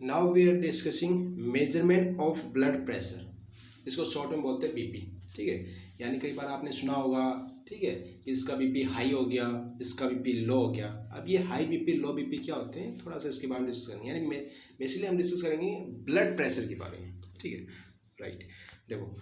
Now we are discussing measurement of blood pressure, इसको short में बोलते हैं बीपी। ठीक है, यानी कई बार आपने सुना होगा, ठीक है, इसका बीपी हाई हो गया, इसका बीपी लो हो गया। अब ये हाई बीपी लो बीपी क्या होते हैं, थोड़ा सा इसके बारे में डिस्कस करेंगे। यानी बेसिकली हम डिस्कस करेंगे ब्लड प्रेशर के बारे में। ठीक है, राइट। देखो,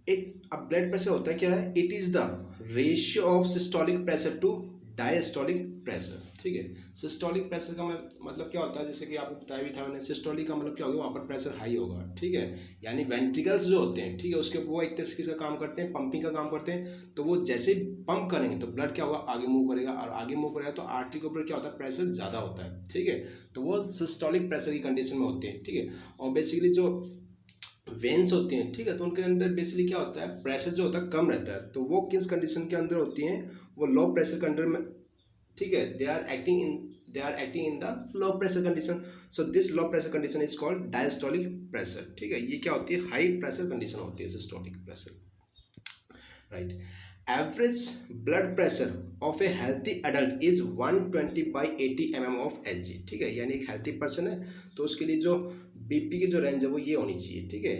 एक अब ब्लड प्रेशर होता है क्या है, it is the ratio of systolic pressure to diastolic pressure. ठीक है, सिस्टोलिक प्रेशर का मतलब क्या होता है, जैसे कि आपको बताया भी था मैंने, सिस्टोलिक का मतलब क्या होगा, वहाँ पर प्रेशर हाई होगा। ठीक है, यानी वेंट्रिकल्स जो होते हैं, ठीक है, उसके वो एक तरीके का काम करते हैं, पंपिंग का काम करते हैं। तो वो जैसे पंप करेंगे तो ब्लड क्या होगा, आगे मूव करेगा, और आगे मूव करेगा तो आर्टरी के ऊपर क्या होता है, प्रेशर ज़्यादा होता है। ठीक है, तो वो सिस्टोलिक प्रेशर की कंडीशन में होते हैं। ठीक है, और बेसिकली जो वेन्स होती हैं, ठीक है, तो उनके अंदर बेसिकली क्या होता है, प्रेशर जो होता है कम रहता है। तो वो किस कंडीशन के अंदर होती हैं, वो लो प्रेशर के अंडर में। ठीक है, they are acting in the low pressure condition. So this low pressure condition is called diastolic pressure. ठीक है, ये क्या होती है, हाई प्रेशर कंडीशन होती है systolic pressure, right. Average blood pressure of A healthy adult is 120/80 mm of Hg। ठीक है, यानी एक हेल्थी पर्सन है तो उसके लिए जो बीपी की जो रेंज है वो ये होनी चाहिए। ठीक है,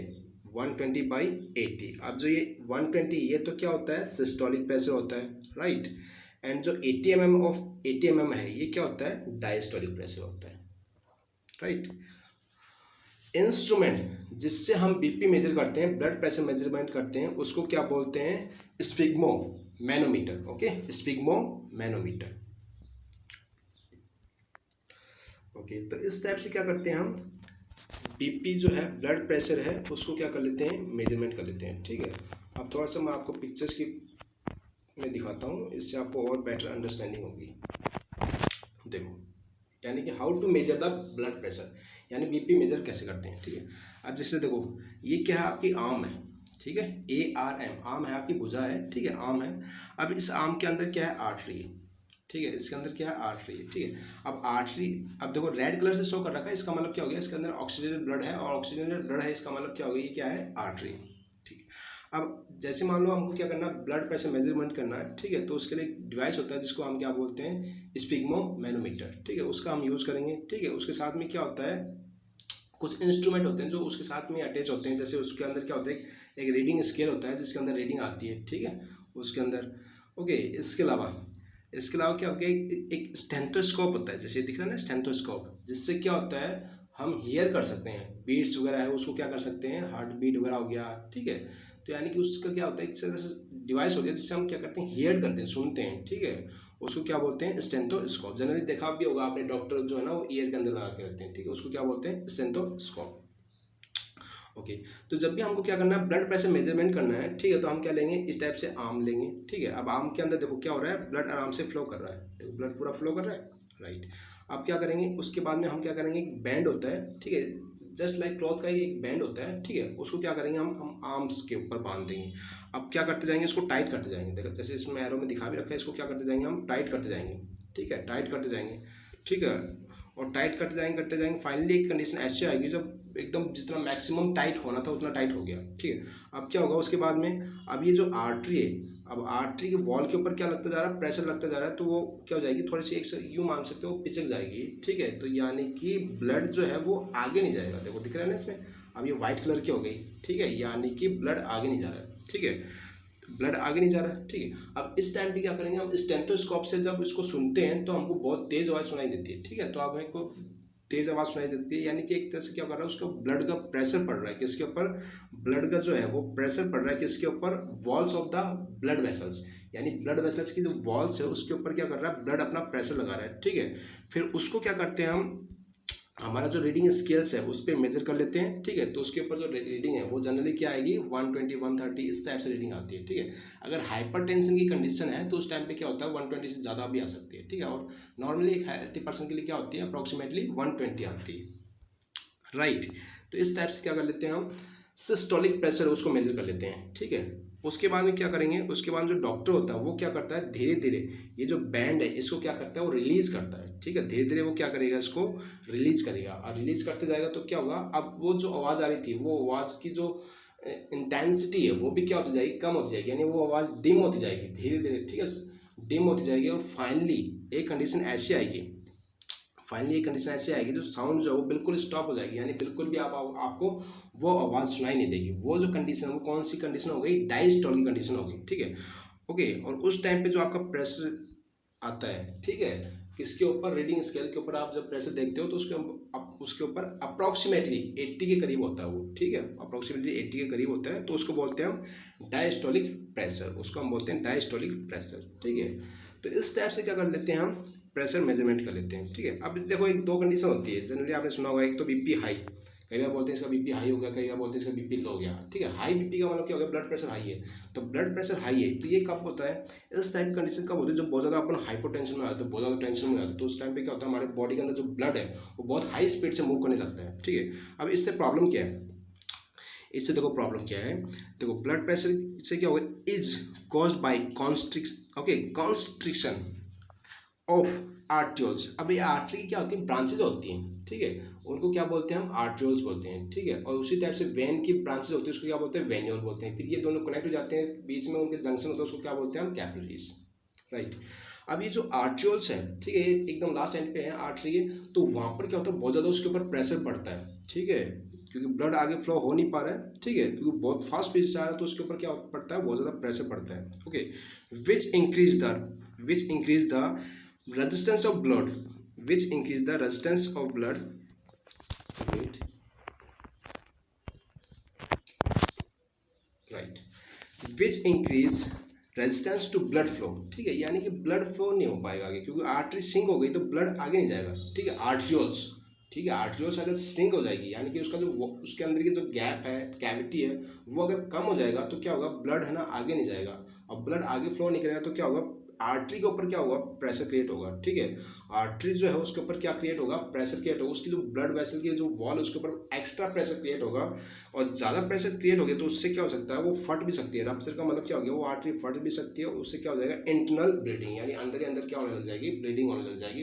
120/80। अब जो ये 120, ये तो क्या होता है, सिस्टोलिक प्रेशर होता है, राइट। एंड जो 80 mm है, ये क्या होता है, डायस्टोलिक प्रेशर होता है, राइट। इंस्ट्रूमेंट जिससे हम बीपी मेजर करते हैं, ब्लड प्रेशर मेजरमेंट करते हैं, उसको क्या बोलते हैं, sphygmo manometer. Okay, sphygmo manometer. Okay, तो इस टाइप से क्या करते हैं हम, बीपी जो है, ब्लड प्रेशर है, उसको क्या कर लेते हैं, मेजरमेंट कर लेते हैं। ठीक है, अब थोड़ा सा मैं आपको पिक्चर्स की में दिखाता हूँ, इससे आपको और बेटर अंडरस्टैंडिंग होगी। देखो, यानी कि how to measure the blood pressure, यानी बीपी मेजर कैसे करते हैं। ठीक है, अब जैसे देखो, ये क्या है, आपकी आर्म है। ठीक है, ARM आर्म है, आपकी भुजा है। ठीक है, आर्म है। अब इस आर्म के अंदर क्या है, आर्टरी है। ठीक है, इसके अंदर क्या है, आर्टरी है। ठीक है, अब आर्टरी, अब देखो रेड कलर से शो कर रखा है, इसका मतलब क्या हो गया, इसके अंदर ऑक्सीजनेटेड ब्लड है, और ऑक्सीजनेटेड ब्लड है, इसका मतलब क्या हो गया, ये क्या है, आर्टरी। ठीक है, अब जैसे मान लो हमको क्या करना है, ब्लड प्रेशर मेजरमेंट करना है। ठीक है, तो उसके लिए एक डिवाइस होता है जिसको हम क्या बोलते हैं, स्फिग्मो मैनोमीटर। ठीक है, उसका हम यूज़ करेंगे। ठीक है, उसके साथ में क्या होता है, कुछ इंस्ट्रूमेंट होते हैं जो उसके साथ में अटैच होते हैं। जैसे उसके अंदर क्या होता है, एक रीडिंग स्केल होता है जिसके अंदर रीडिंग आती है। ठीक है, उसके अंदर। ओके, इसके अलावा क्या होता है, एक स्टेंथोस्कोप होता है, जैसे दिख रहा है ना, स्टेंथोस्कोप, जिससे क्या होता है, हम हियर कर सकते हैं, बीट्स वगैरह है उसको क्या कर सकते हैं, हार्ट बीट वगैरह हो गया। ठीक है, तो यानी कि उसका क्या होता है, एक तरह से डिवाइस होती है जिससे हम क्या करते हैं, हियर करते हैं, सुनते हैं। ठीक है, उसको क्या बोलते हैं, स्टेंथोस्कोप। जनरली देखा भी होगा आपने, डॉक्टर जो है ना वो ईयर के अंदर लगा के रखते हैं। ठीक है, उसको क्या बोलते हैं, स्टेंथोस्कोप। ओके, तो जब भी हमको क्या करना है, ब्लड प्रेशर मेजरमेंट करना है। ठीक है, तो हम क्या लेंगे, इस टाइप से आर्म लेंगे। ठीक है, अब आर्म के अंदर देखो क्या हो रहा है, ब्लड आराम से फ्लो कर रहा है। देखो ब्लड पूरा फ्लो कर रहा है, राइट। अब क्या करेंगे, उसके बाद में हम क्या करेंगे, एक बैंड होता है। ठीक है, जस्ट लाइक क्लॉथ का ही एक बैंड होता है। ठीक है, उसको क्या करेंगे, हम आर्म्स के ऊपर बांध देंगे। अब क्या करते जाएंगे, इसको टाइट करते जाएंगे। देखो जैसे इसमें एरो में दिखा भी रखा है, इसको क्या करते जाएंगे, हम टाइट करते जाएंगे। ठीक है, टाइट करते जाएंगे। ठीक है, और टाइट करते जाएंगे फाइनली एक कंडीशन ऐसी आएगी जब एकदम जितना मैक्सिमम टाइट होना था उतना टाइट हो गया। ठीक है, अब क्या होगा उसके बाद में, अब ये जो आर्टरी है, अब आर्टरी के वॉल के ऊपर क्या लगता जा रहा है, प्रेशर लगता जा रहा है, तो वो क्या हो जाएगी, थोड़ी सी एक यूँ मान सकते हो, पिचक जाएगी। ठीक है, तो यानी कि ब्लड जो है वो आगे नहीं जाएगा। देखो दिख रहा है ना इसमें, अब ये व्हाइट कलर की हो गई। ठीक है, यानी कि ब्लड आगे नहीं जा रहा है। ठीक है, ब्लड आगे नहीं जा रहा है। ठीक है, अब इस टाइम पे क्या करेंगे, हम स्टेंथोस्कोप से जब इसको सुनते हैं तो हमको बहुत तेज आवाज़ सुनाई देती है। ठीक है, तो आप को तेज आवाज़ सुनाई देती है, यानी कि एक तरह से क्या कर रहा है, उसका ब्लड का प्रेशर पड़ रहा है, किसके ऊपर, ब्लड का जो है वो प्रेशर पड़ रहा है, किसके ऊपर, walls of the blood vessels, यानी ब्लड वेसल्स की जो वॉल्स है उसके ऊपर क्या कर रहा है, ब्लड अपना प्रेशर लगा रहा है। ठीक है, फिर उसको क्या करते हैं हम, हमारा जो रीडिंग स्केल्स है उस पर मेजर कर लेते हैं। ठीक है, तो उसके ऊपर जो रीडिंग है वो जनरली क्या आएगी, 120 130 इस टाइप से रीडिंग आती है। ठीक है, अगर हाइपरटेंशन की कंडीशन है तो उस टाइम पे क्या होता है, 120 से ज़्यादा भी आ सकती है। ठीक है, और नॉर्मली एक हेल्थी पर्सन के लिए क्या होती है, अप्रॉक्सीमेटली 120 आती है, राइट। तो इस टाइप से क्या कर लेते हैं हम, सिस्टोलिक प्रेशर उसको मेजर कर लेते हैं। ठीक है, उसके बाद में क्या करेंगे, उसके बाद जो डॉक्टर होता है वो क्या करता है, धीरे धीरे ये जो बैंड है इसको क्या करता है, वो रिलीज करता है। ठीक है, धीरे धीरे वो क्या करेगा, इसको रिलीज करेगा, और रिलीज करते जाएगा तो क्या होगा, अब वो जो आवाज़ आ रही थी वो आवाज़ की जो इंटेंसिटी है वो भी क्या होती जाएगी, कम होती जाएगी, यानी वो आवाज़ डिम होती जाएगी धीरे धीरे। ठीक है, डिम होती जाएगी, और फाइनली एक कंडीशन ऐसी आएगी, फाइनली ये कंडीशन ऐसी आएगी जो साउंड जो है वो बिल्कुल स्टॉप हो जाएगी, यानी बिल्कुल भी आपको वो आवाज़ सुनाई नहीं देगी। वो जो कंडीशन है वो कौन सी कंडीशन हो गई, डायस्टॉल की कंडीशन होगी, ठीक है। ओके, और उस टाइम पे जो आपका प्रेशर आता है, ठीक है, किसके ऊपर, रीडिंग स्केल के ऊपर आप जब प्रेशर देखते हो तो उसके ऊपर अप्रोक्सीमेटली 80 के करीब होता है वो, ठीक है, अप्रोक्सीमेटली 80 के करीब होता है, तो उसको बोलते हैं हम डायस्टोलिक प्रेशर, उसको हम बोलते हैं डायस्टोलिक प्रेशर, ठीक है। तो इस टाइप से क्या कर लेते हैं हम, प्रेशर मेजरमेंट कर लेते हैं, ठीक है। अब देखो एक दो कंडीशन होती है, जनरली आपने सुना होगा, एक तो बीपी हाई, कई बार बोलते हैं इसका बीपी हाई हो गया, कई बार बोलते हैं इसका बीपी लो हो गया, ठीक है। हाई बीपी का मतलब क्या हो गया, ब्लड प्रेशर हाई है, तो ब्लड प्रेशर हाई है, तो ये कब होता है, इस टाइप की कंडीशन कब होती है, जब बहुत ज़्यादा अपन हाइपोटेंशन में आते हैं, बहुत ज़्यादा टेंशन में आते हैं, तो उस टाइम पे क्या होता है, हमारे बॉडी के अंदर जो ब्लड है वो बहुत हाई स्पीड से मूव करने लगता है, ठीक है। अब इससे प्रॉब्लम क्या है, इससे देखो प्रॉब्लम क्या है, देखो ब्लड प्रेशर से क्या होगा, is caused by constriction of arterioles. अब ये आर्टरी की क्या होती है, ब्रांचेज होती हैं, ठीक है, उनको क्या बोलते हैं हम, आर्ट्रियोल्स बोलते हैं, ठीक है। और उसी टाइप से वेन की ब्रांचेज होती है, उसको क्या बोलते हैं, वेन्यूल बोलते हैं। फिर ये दोनों कनेक्ट हो जाते हैं, बीच में उनके जंक्शन होता है, उसको क्या बोलते हैं हम, कैपिलरीज, राइट। अब ये जो आर्ट्रियोल्स है, ठीक है, ये एकदम लास्ट एंड पे है आर्टरी है, तो वहाँ पर क्या होता है, बहुत ज़्यादा उसके ऊपर प्रेशर पड़ता है, ठीक है, क्योंकि ब्लड आगे फ्लो हो नहीं पा रहा है, ठीक है, क्योंकि बहुत फास्ट स्पीड से आ रहा है, तो उसके ऊपर क्या पड़ता है, बहुत ज़्यादा प्रेशर पड़ता है, okay. Which increase the resistance of blood, which increase the resistance of blood, right, which increase resistance to blood flow, ठीक है, यानी कि ब्लड फ्लो नहीं हो पाएगा आगे, क्योंकि आर्टरी सिंक हो गई तो ब्लड आगे नहीं जाएगा, ठीक है। आर्ट्रियोल्स, ठीक है, आर्ट्रियोल्स अगर सिंक हो जाएगी, यानी कि उसका जो उसके अंदर की जो गैप है, कैविटी है, वो अगर कम हो जाएगा तो क्या होगा, ब्लड है ना आगे नहीं जाएगा, और ब्लड आगे फ्लो नहीं करेगा तो क्या होगा, आर्टरी के ऊपर क्या होगा, प्रेशर क्रिएट होगा, ठीक है। आर्टरी जो है उसके ऊपर क्या क्रिएट होगा, प्रेशर क्रिएट होगा, उसकी जो ब्लड वेसल की जो वॉल उसके ऊपर एक्स्ट्रा प्रेशर क्रिएट होगा, और ज़्यादा प्रेशर क्रिएट हो गया तो उससे क्या हो सकता है, वो फट भी सकती है। रप्चर का मतलब क्या हो गया, वो आर्टरी फट भी सकती है, उससे क्या हो जाएगा, इंटरनल ब्लीडिंग, यानी अंदर ही अंदर क्या होने लग जाएगी, ब्लीडिंग होने लग जाएगी,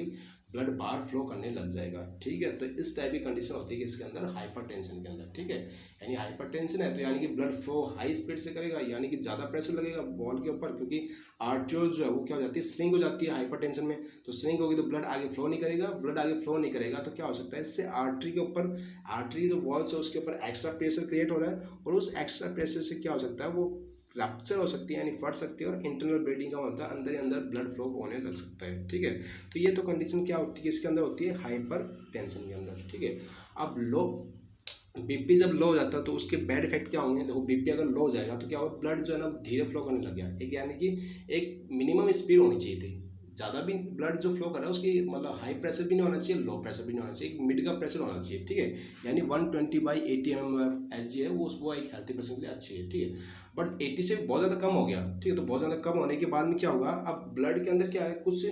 ब्लड बाहर फ्लो करने लग जाएगा, ठीक है। तो इस टाइप की कंडीशन होती है कि इसके अंदर हाइपरटेंशन के अंदर, ठीक है, यानी हाइपरटेंशन है तो यानी कि ब्लड फ्लो हाई स्पीड से करेगा, यानी कि ज़्यादा प्रेशर लगेगा वॉल के ऊपर, क्योंकि आर्ट्रियोल जो है वो क्या हो जाती है, श्रिंक हो जाती है हाइपरटेंशन में, तो श्रिंक होगी तो ब्लड आगे फ्लो नहीं करेगा, ब्लड आगे फ्लो नहीं करेगा तो क्या हो सकता है, इससे आर्टरी के ऊपर, आर्टरी जो वॉल्स है उसके ऊपर एक्स्ट्रा प्रेशर क्रिएट हो रहा है, और उस एक्स्ट्रा प्रेशर से क्या हो सकता है, वो रप्चर हो सकती है, यानी फट सकती है, और इंटरनल ब्लीडिंग का होता है, अंदर ही अंदर ब्लड फ्लो होने लग सकता है, ठीक है। तो ये तो कंडीशन क्या होती है, इसके अंदर होती है हाइपर टेंशन के अंदर, ठीक है। अब लो बीपी जब लो हो जाता है तो उसके बैड इफेक्ट क्या होंगे, देखो बीपी अगर लो हो जाएगा तो क्या होगा, ब्लड जो है ना धीरे फ्लो करने लग गया, एक यानी कि एक मिनिमम स्पीड होनी चाहिए थी, ज़्यादा भी ब्लड जो फ्लो कर रहा है उसकी मतलब हाई प्रेशर भी नहीं होना चाहिए, लो प्रेशर भी नहीं होना चाहिए, एक मिड का प्रेशर होना चाहिए, ठीक है, यानी 120/80 mmHg है वो एक हेल्थी पर्सन के लिए अच्छी है, ठीक है। बट 80 से बहुत ज़्यादा कम हो गया, ठीक है, तो बहुत ज़्यादा कम होने के बाद में क्या होगा, अब ब्लड के अंदर क्या है कुछ,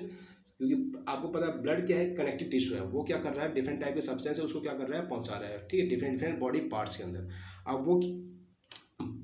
क्योंकि आपको पता है ब्लड क्या है, कनेक्टिव टिश्यू है, वो क्या कर रहा है, डिफरेंट टाइप के सब्सटेंस है उसको क्या कर रहा है, पहुंचा रहा है, ठीक है, डिफरेंट डिफरेंट बॉडी पार्ट्स के अंदर। अब वो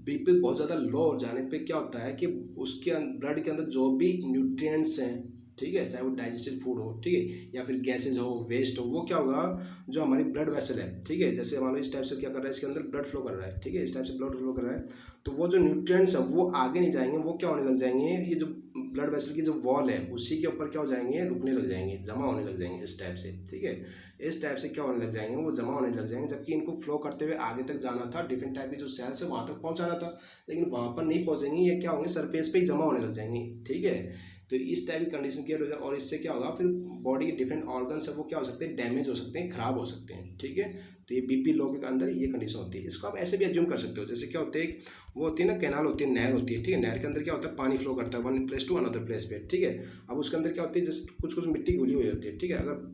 बीपी बहुत ज़्यादा लो हो जाने पे क्या होता है कि उसके ब्लड के अंदर जो भी न्यूट्रिएंट्स हैं, ठीक है, चाहे वो डाइजेस्टेड फूड हो, ठीक है, या फिर गैसेज हो, वेस्ट हो, वो क्या होगा, जो हमारी ब्लड वेसल है, ठीक है, जैसे मान लो इस टाइप से क्या कर रहा है, इसके अंदर ब्लड फ्लो कर रहा है, ठीक है, इस टाइप से ब्लड फ्लो कर रहा है, तो वो जो न्यूट्रिएंट्स है वो आगे नहीं जाएंगे, वो क्या होने लग जाएंगे, ये जो ब्लड वेसल की जो वॉल है उसी के ऊपर क्या हो जाएंगे, रुकने लग जाएंगे, जमा होने लग जाएंगे इस टाइप से, ठीक है, इस टाइप से क्या होने लग जाएंगे, वो जमा होने लग जाएंगे, जबकि इनको फ्लो करते हुए आगे तक जाना था, डिफरेंट टाइप की जो सेल्स है वहाँ तक पहुँचाना था, लेकिन वहाँ पर नहीं पहुँचेंगे, ये क्या होंगे, सरफेस पे ही जमा होने लग जाएंगे, ठीक है। तो इस टाइप की कंडीशन क्रिएट हो जाए, और इससे क्या होगा, फिर बॉडी के डिफरेंट ऑर्गन्स है वो क्या हो सकते हैं, डैमेज हो सकते हैं, खराब हो सकते हैं, ठीक है। तो ये बीपी लो के अंदर ये कंडीशन होती है। इसको आप ऐसे भी एज्यूम कर सकते हो, जैसे क्या होते हैं, वो होती है ना कैनाल होती है, नहर होती है, ठीक है, नहर के अंदर क्या होता है, पानी फ्लो करता है one place to another place पे, ठीक है। अब उसके अंदर क्या होती है, जस्ट कुछ कुछ मिट्टी घुली हुई होती है, ठीक है, अगर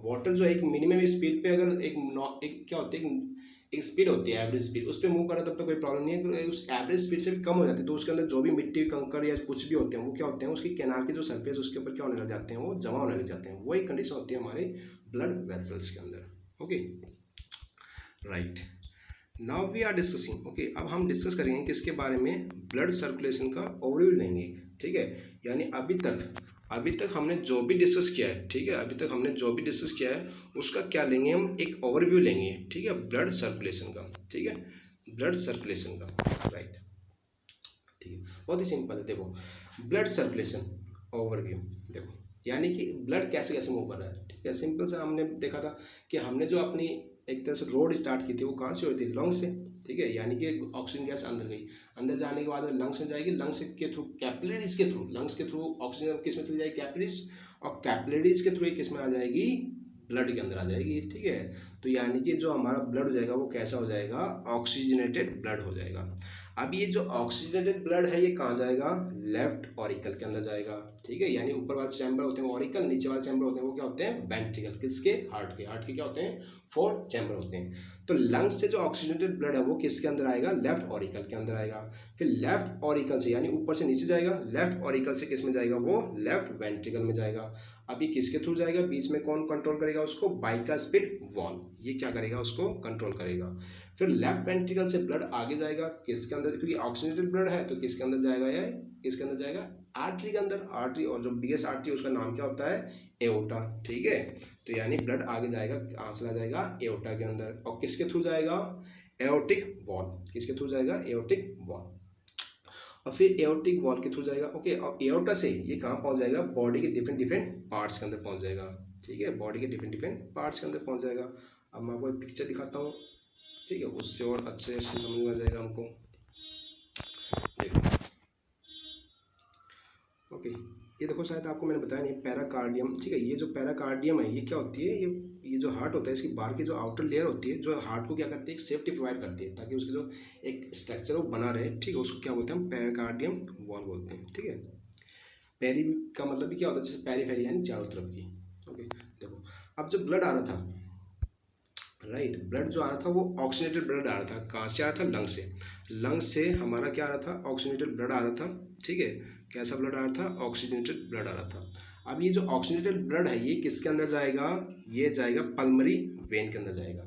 वाटर जो एक मिनिमम स्पीड पे अगर एक क्या होती है, एक स्पीड होती है एवरेज स्पीड, उस पर मूव करा तब तो कोई प्रॉब्लम नहीं है, उस एवरेज स्पीड से भी कम हो जाती है तो उसके अंदर जो भी मिट्टी कंकड़ या कुछ भी होते हैं वो क्या होते हैं, उसकी कैनाल के जो सरफेस उसके ऊपर क्या होने लग जाते हैं, वो जमा होने लग जाते हैं, वही कंडीशन होती है हमारे ब्लड वेसल्स के अंदर, okay, right. Now we are discussing, okay, अब हम डिस्कस करेंगे किसके बारे में, ब्लड सर्कुलेशन का ओवरव्यू लेंगे, ठीक है, यानी अभी तक हमने जो भी डिस्कस किया है, ठीक है, अभी तक हमने जो भी डिस्कस किया है उसका क्या लेंगे हम, एक ओवरव्यू लेंगे, ठीक है, ब्लड सर्कुलेशन का, ठीक है, ब्लड सर्कुलेशन का, राइट, ठीक है, बहुत ही सिंपल है, देखो ब्लड सर्कुलेशन ओवरव्यू, देखो यानी कि ब्लड कैसे कैसे मूव कर रहा है, ठीक है। सिंपल से हमने देखा था कि हमने जो अपनी एक तरह से रोड स्टार्ट की थी वो कहाँ से हुई थी, लंग्स से, ठीक है। यानी कि ऑक्सीजन गैस अंदर गई, अंदर जाने के बाद में लंग्स में जाएगी, लंग्स के थ्रू कैपिलरीज के थ्रू, लंग्स के थ्रू ऑक्सीजन किस में चली जाएगी, कैपिलरीज, और कैपिलरीज के थ्रू किस में आ जाएगी, ब्लड के अंदर आ जाएगी, ठीक है। तो यानी कि जो हमारा ब्लड हो जाएगा वो कैसा हो जाएगा, ऑक्सीजनेटेड ब्लड हो जाएगा। अब ये जो ऑक्सीजनेटेड ब्लड है ये कहाँ जाएगा, लेफ्ट ऑरिकल के अंदर जाएगा, ठीक है। यानी ऊपर वाले चैम्बर होते हैं ऑरिकल, नीचे वाले चैम्बर होते हैं वो क्या होते हैं, वेंट्रिकल। किसके, हार्ट के क्या होते हैं, 4 चैम्बर होते हैं। तो लंग्स से जो ऑक्सीजनेटेड ब्लड है वो किसके अंदर आएगा, लेफ्ट ऑरिकल के अंदर आएगा। फिर लेफ्ट ऑरिकल से यानी ऊपर से नीचे जाएगा, लेफ्ट ऑरिकल से किस में जाएगा, वो लेफ्ट वेंट्रिकल में जाएगा। अभी किसके थ्रू जाएगा, बीच में कौन कंट्रोल करेगा उसको, बाइकास्पिड वॉल्व, ये क्या करेगा, उसको कंट्रोल करेगा। फिर लेफ्ट वेंट्रिकल से ब्लड आगे जाएगा किसके अंदर, क्योंकि ऑक्सीजनेटेड ब्लड है तो किसके अंदर जाएगा, या किसके अंदर जाएगा, आर्टरी के अंदर, आर्टरी, और जो बिगेस्ट आर्टरी उसका नाम क्या होता है, एओर्टा, ठीक है। तो यानी ब्लड आगे जाएगा, कहाँ चला जाएगा, एओर्टा के अंदर, और किसके थ्रू जाएगा, एओर्टिक वॉल्व, किसके थ्रू जाएगा, एओर्टिक वॉल्व, और फिर एओर्टिक वॉल्व के थ्रू जाएगा, ओके। और एओर्टा से ये कहाँ पहुंच जाएगा, बॉडी के डिफरेंट डिफरेंट पार्ट्स के अंदर पहुंच जाएगा, ठीक है, बॉडी के डिफरेंट डिफरेंट पार्ट्स के अंदर पहुंच जाएगा। अब मैं आपको एक पिक्चर दिखाता हूँ, ठीक है, उससे और अच्छे से समझ में आ जाएगा हमको। देखो, ओके, ये देखो, शायद आपको मैंने बताया नहीं, पैराकार्डियम, ठीक है। ये जो पैराकार्डियम है ये क्या होती है, ये जो हार्ट होता है इसकी बाहर की जो आउटर लेयर होती है, जो हार्ट को क्या करती है, एक सेफ्टी प्रोवाइड करती है, ताकि उसकी जो एक स्ट्रक्चर वो बना रहे, ठीक है। उसको क्या बोलते हैं हम, पैराकार्डियम वॉल बोलते हैं, ठीक है। पेरी का मतलब भी क्या होता है, जैसे पेरी फेरी यानी चारों तरफ की, ओके। देखो, अब जब ब्लड आ रहा था, राइट, ब्लड जो आ रहा था वो ऑक्सीजनेटेड ब्लड आ रहा था, कहाँ से आ रहा था, लंग से, लंग से हमारा क्या आ रहा था, ऑक्सीजनेटेड ब्लड आ रहा था, ठीक है। कैसा ब्लड आ रहा था, ऑक्सीजनेटेड ब्लड आ रहा था। अब ये जो ऑक्सीजनेटेड ब्लड है ये किसके अंदर जाएगा, ये जाएगा पल्मरी वेन के अंदर जाएगा,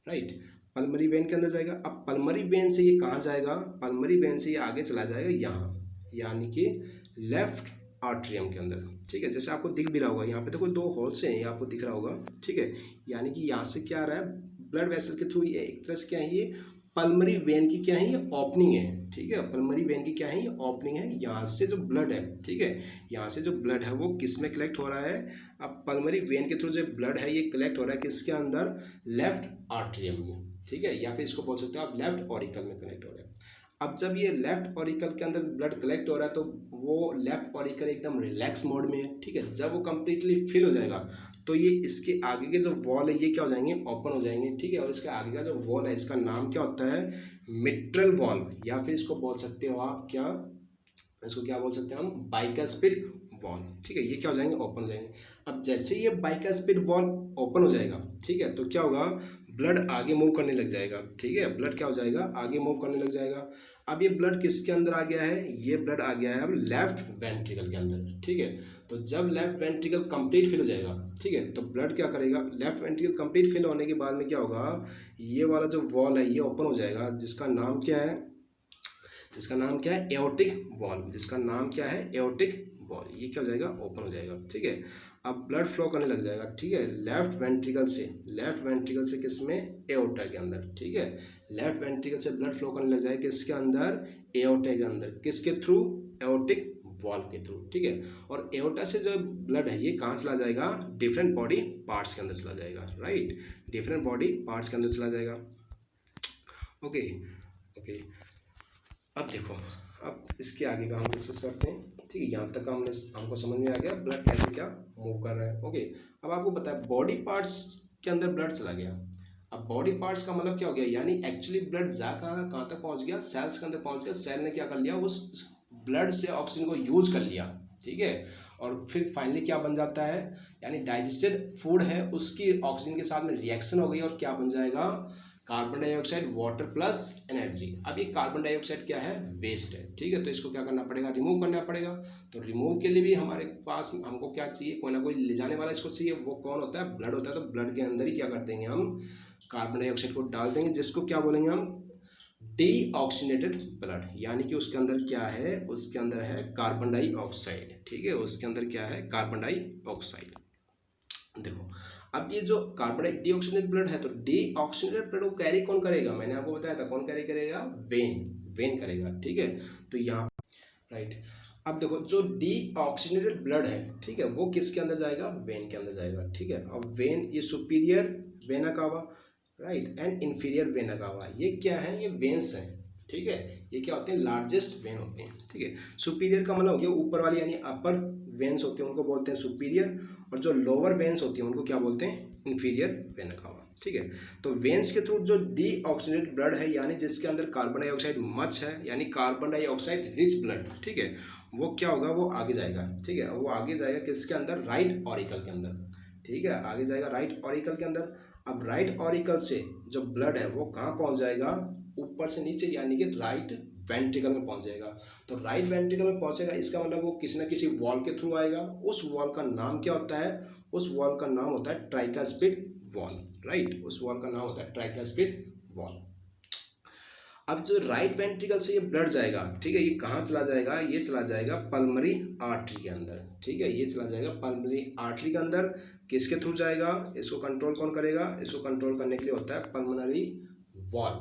राइट, पल्मरी वेन के अंदर जाएगा। अब पल्मरी वेन से ये कहाँ जाएगा, पल्मरी वेन से ये आगे चला जाएगा यहाँ, यानी कि लेफ्ट आर्ट्रियम के अंदर, ठीक है। जैसे आपको दिख भी रहा होगा, यहाँ पे देखो 2 होल्स हैं, ये आपको दिख रहा होगा, ठीक है। यानी कि यहाँ से क्या आ रहा है, ब्लड वेसल के थ्रू ये एक तरह से क्या है, ये पल्मरी वेन की क्या है, ये ओपनिंग है, ठीक है। पल्मरी वेन की क्या है, ये ओपनिंग है। यहाँ से जो ब्लड है, ठीक है, यहाँ से जो ब्लड है वो किस में कलेक्ट हो रहा है, अब पल्मरी वेन के थ्रू जो ब्लड है ये कलेक्ट हो रहा है किसके अंदर, लेफ्ट आर्ट्रियम में, ठीक है, या फिर इसको बोल सकते हो आप लेफ्ट ऑरिकल में कनेक्ट हो रहा है। अब जब ये लेफ्ट ऑरिकल के अंदर ब्लड कलेक्ट हो रहा है तो वो लेफ्ट ऑरिकल एकदम रिलैक्स मोड में है, ठीक है। जब वो कंप्लीटली फिल हो जाएगा तो ये इसके आगे के जो वॉल है ये क्या हो जाएंगे, ओपन हो जाएंगे, ठीक है। और इसके आगे का जो वॉल है इसका नाम क्या होता है, मिट्रल वॉल, या फिर इसको बोल सकते हो आप क्या, इसको क्या बोल सकते हैं हम, बाइकास्पिड वॉल, ठीक है। ये क्या हो जाएंगे, ओपन हो जाएंगे। अब जैसे ये बाइकास्पिड वॉल ओपन हो जाएगा, ठीक है, तो क्या होगा, ब्लड आगे मूव करने लग जाएगा, ठीक है, ब्लड क्या हो जाएगा, आगे मूव करने लग जाएगा। अब ये ब्लड किसके अंदर आ गया है, ये ब्लड आ गया है अब लेफ्ट वेंट्रिकल के अंदर, ठीक है। तो जब लेफ्ट वेंट्रिकल कंप्लीट फिल हो जाएगा, ठीक है, तो ब्लड क्या करेगा, लेफ्ट वेंट्रिकल कंप्लीट फिल होने के बाद में क्या होगा, ये वाला जो वॉल है ये ओपन हो जाएगा, जिसका नाम क्या है, जिसका नाम क्या है, एओर्टिक वॉल्व, जिसका नाम क्या है, एओर्टिक वॉल्व, ये क्या हो जाएगा, ओपन हो जाएगा, ठीक है। अब ब्लड फ्लो करने लग जाएगा, ठीक है, लेफ्ट वेंट्रिकल से, लेफ्ट वेंट्रिकल से किसमें, एओर्टा के अंदर, ठीक है। लेफ्ट वेंट्रिकल से ब्लड फ्लो करने लग जाएगा किसके अंदर, एओर्टा के अंदर, किसके थ्रू, एओर्टिक वॉल्व के थ्रू, ठीक है। और एओर्टा से जो ब्लड है ये कहाँ चला जाएगा, डिफरेंट बॉडी पार्ट्स के अंदर चला जाएगा, राइट, डिफरेंट बॉडी पार्ट्स के अंदर चला जाएगा, ओके ओके। अब देखो, अब इसके आगे का हम डिस्कस करते हैं, ठीक है। यहाँ तक हमको समझ में आ गया ब्लड कैसे क्या मूव कर रहा है, ओके। अब आपको पता है बॉडी पार्ट्स के अंदर ब्लड चला गया। अब बॉडी पार्ट्स का मतलब क्या हो गया, यानी एक्चुअली ब्लड जा कहाँ तक पहुँच गया, सेल्स के अंदर पहुँच गया। सेल ने क्या कर लिया, उस ब्लड से ऑक्सीजन को यूज कर लिया, ठीक है। और फिर फाइनली क्या बन जाता है, यानी डाइजेस्टेड फूड है उसकी ऑक्सीजन के साथ में रिएक्शन हो गई और क्या बन जाएगा, carbon dioxide, water plus energy. अब ये कार्बन डाइऑक्साइड क्या है, वेस्ट है, ठीक है। तो इसको क्या करना पड़ेगा, रिमूव करना पड़ेगा। तो रिमूव के लिए भी हमारे पास हमको क्या चाहिए, कोई ना कोई ले जाने वाला इसको चाहिए, वो कौन होता है, ब्लड होता है। तो ब्लड के अंदर ही क्या कर देंगे हम, कार्बन डाइऑक्साइड को डाल देंगे, जिसको क्या बोलेंगे हम, डीऑक्सीजनेटेड ब्लड, यानी कि उसके अंदर क्या है, उसके अंदर है कार्बन डाइऑक्साइड, ठीक है, उसके अंदर क्या है, कार्बन डाइऑक्साइड। देखो, अब ये जो कार्बन डीऑक्सीजनेटेड ब्लड है, तो डीऑक्सीजनेटेड ब्लड को कैरी कौन करेगा, मैंने आपको बताया था कौन कैरी करेगा, वेन करेगा, ठीक है। तो यहाँ, राइट, अब देखो जो डीऑक्सीजनेटेड ब्लड है, ठीक है, वो किसके अंदर जाएगा, वेन के अंदर जाएगा, ठीक है। अब वेन ये superior vena cava, right, and inferior vena cava, ये क्या है, ये वेन्स हैं, ठीक है। ये क्या होते हैं, लार्जेस्ट वेन होते हैं, ठीक है। सुपीरियर का मतलब हो गया ऊपर वाली यानी अपर वेन्स होते हैं उनको बोलते हैं सुपीरियर, और जो लोअर वेन्स होती हैं उनको क्या बोलते हैं, इंफीरियर वेना कावा, ठीक है। तो वेन्स के थ्रू जो डीऑक्सीजनेटेड ब्लड है यानी जिसके अंदर कार्बन डाइऑक्साइड मच है यानी कार्बन डाइऑक्साइड रिच ब्लड, ठीक है, वो क्या होगा, वो आगे जाएगा, ठीक है। वो आगे जाएगा किसके अंदर, राइट ऑरिकल के अंदर, ठीक है, आगे जाएगा राइट ऑरिकल के अंदर। अब राइट ऑरिकल से जो ब्लड है वो कहाँ पहुंच जाएगा, ऊपर से नीचे यानी कि राइट वेंट्रिकल में पहुंच जाएगा। तो राइट वेंट्रिकल में पहुंचेगा इसका मतलब वो किसी ना किसी वॉल के थ्रू आएगा। उस वॉल का नाम क्या होता है, उस वॉल का नाम होता है ट्राइकास्पिड वॉल, राइट, उस वॉल का नाम होता है ट्राइकास्पिड वॉल। अब जो राइट वेंट्रिकल से ये ब्लड जाएगा, ठीक है, ये कहाँ चला जाएगा, ये चला जाएगा पल्मोनरी आर्टरी के अंदर, ठीक है, ये चला जाएगा पल्मोनरी आर्टरी के अंदर। किसके थ्रू जाएगा, इसको कंट्रोल कौन करेगा, इसको कंट्रोल करने के लिए होता है पल्मोनरी वॉल,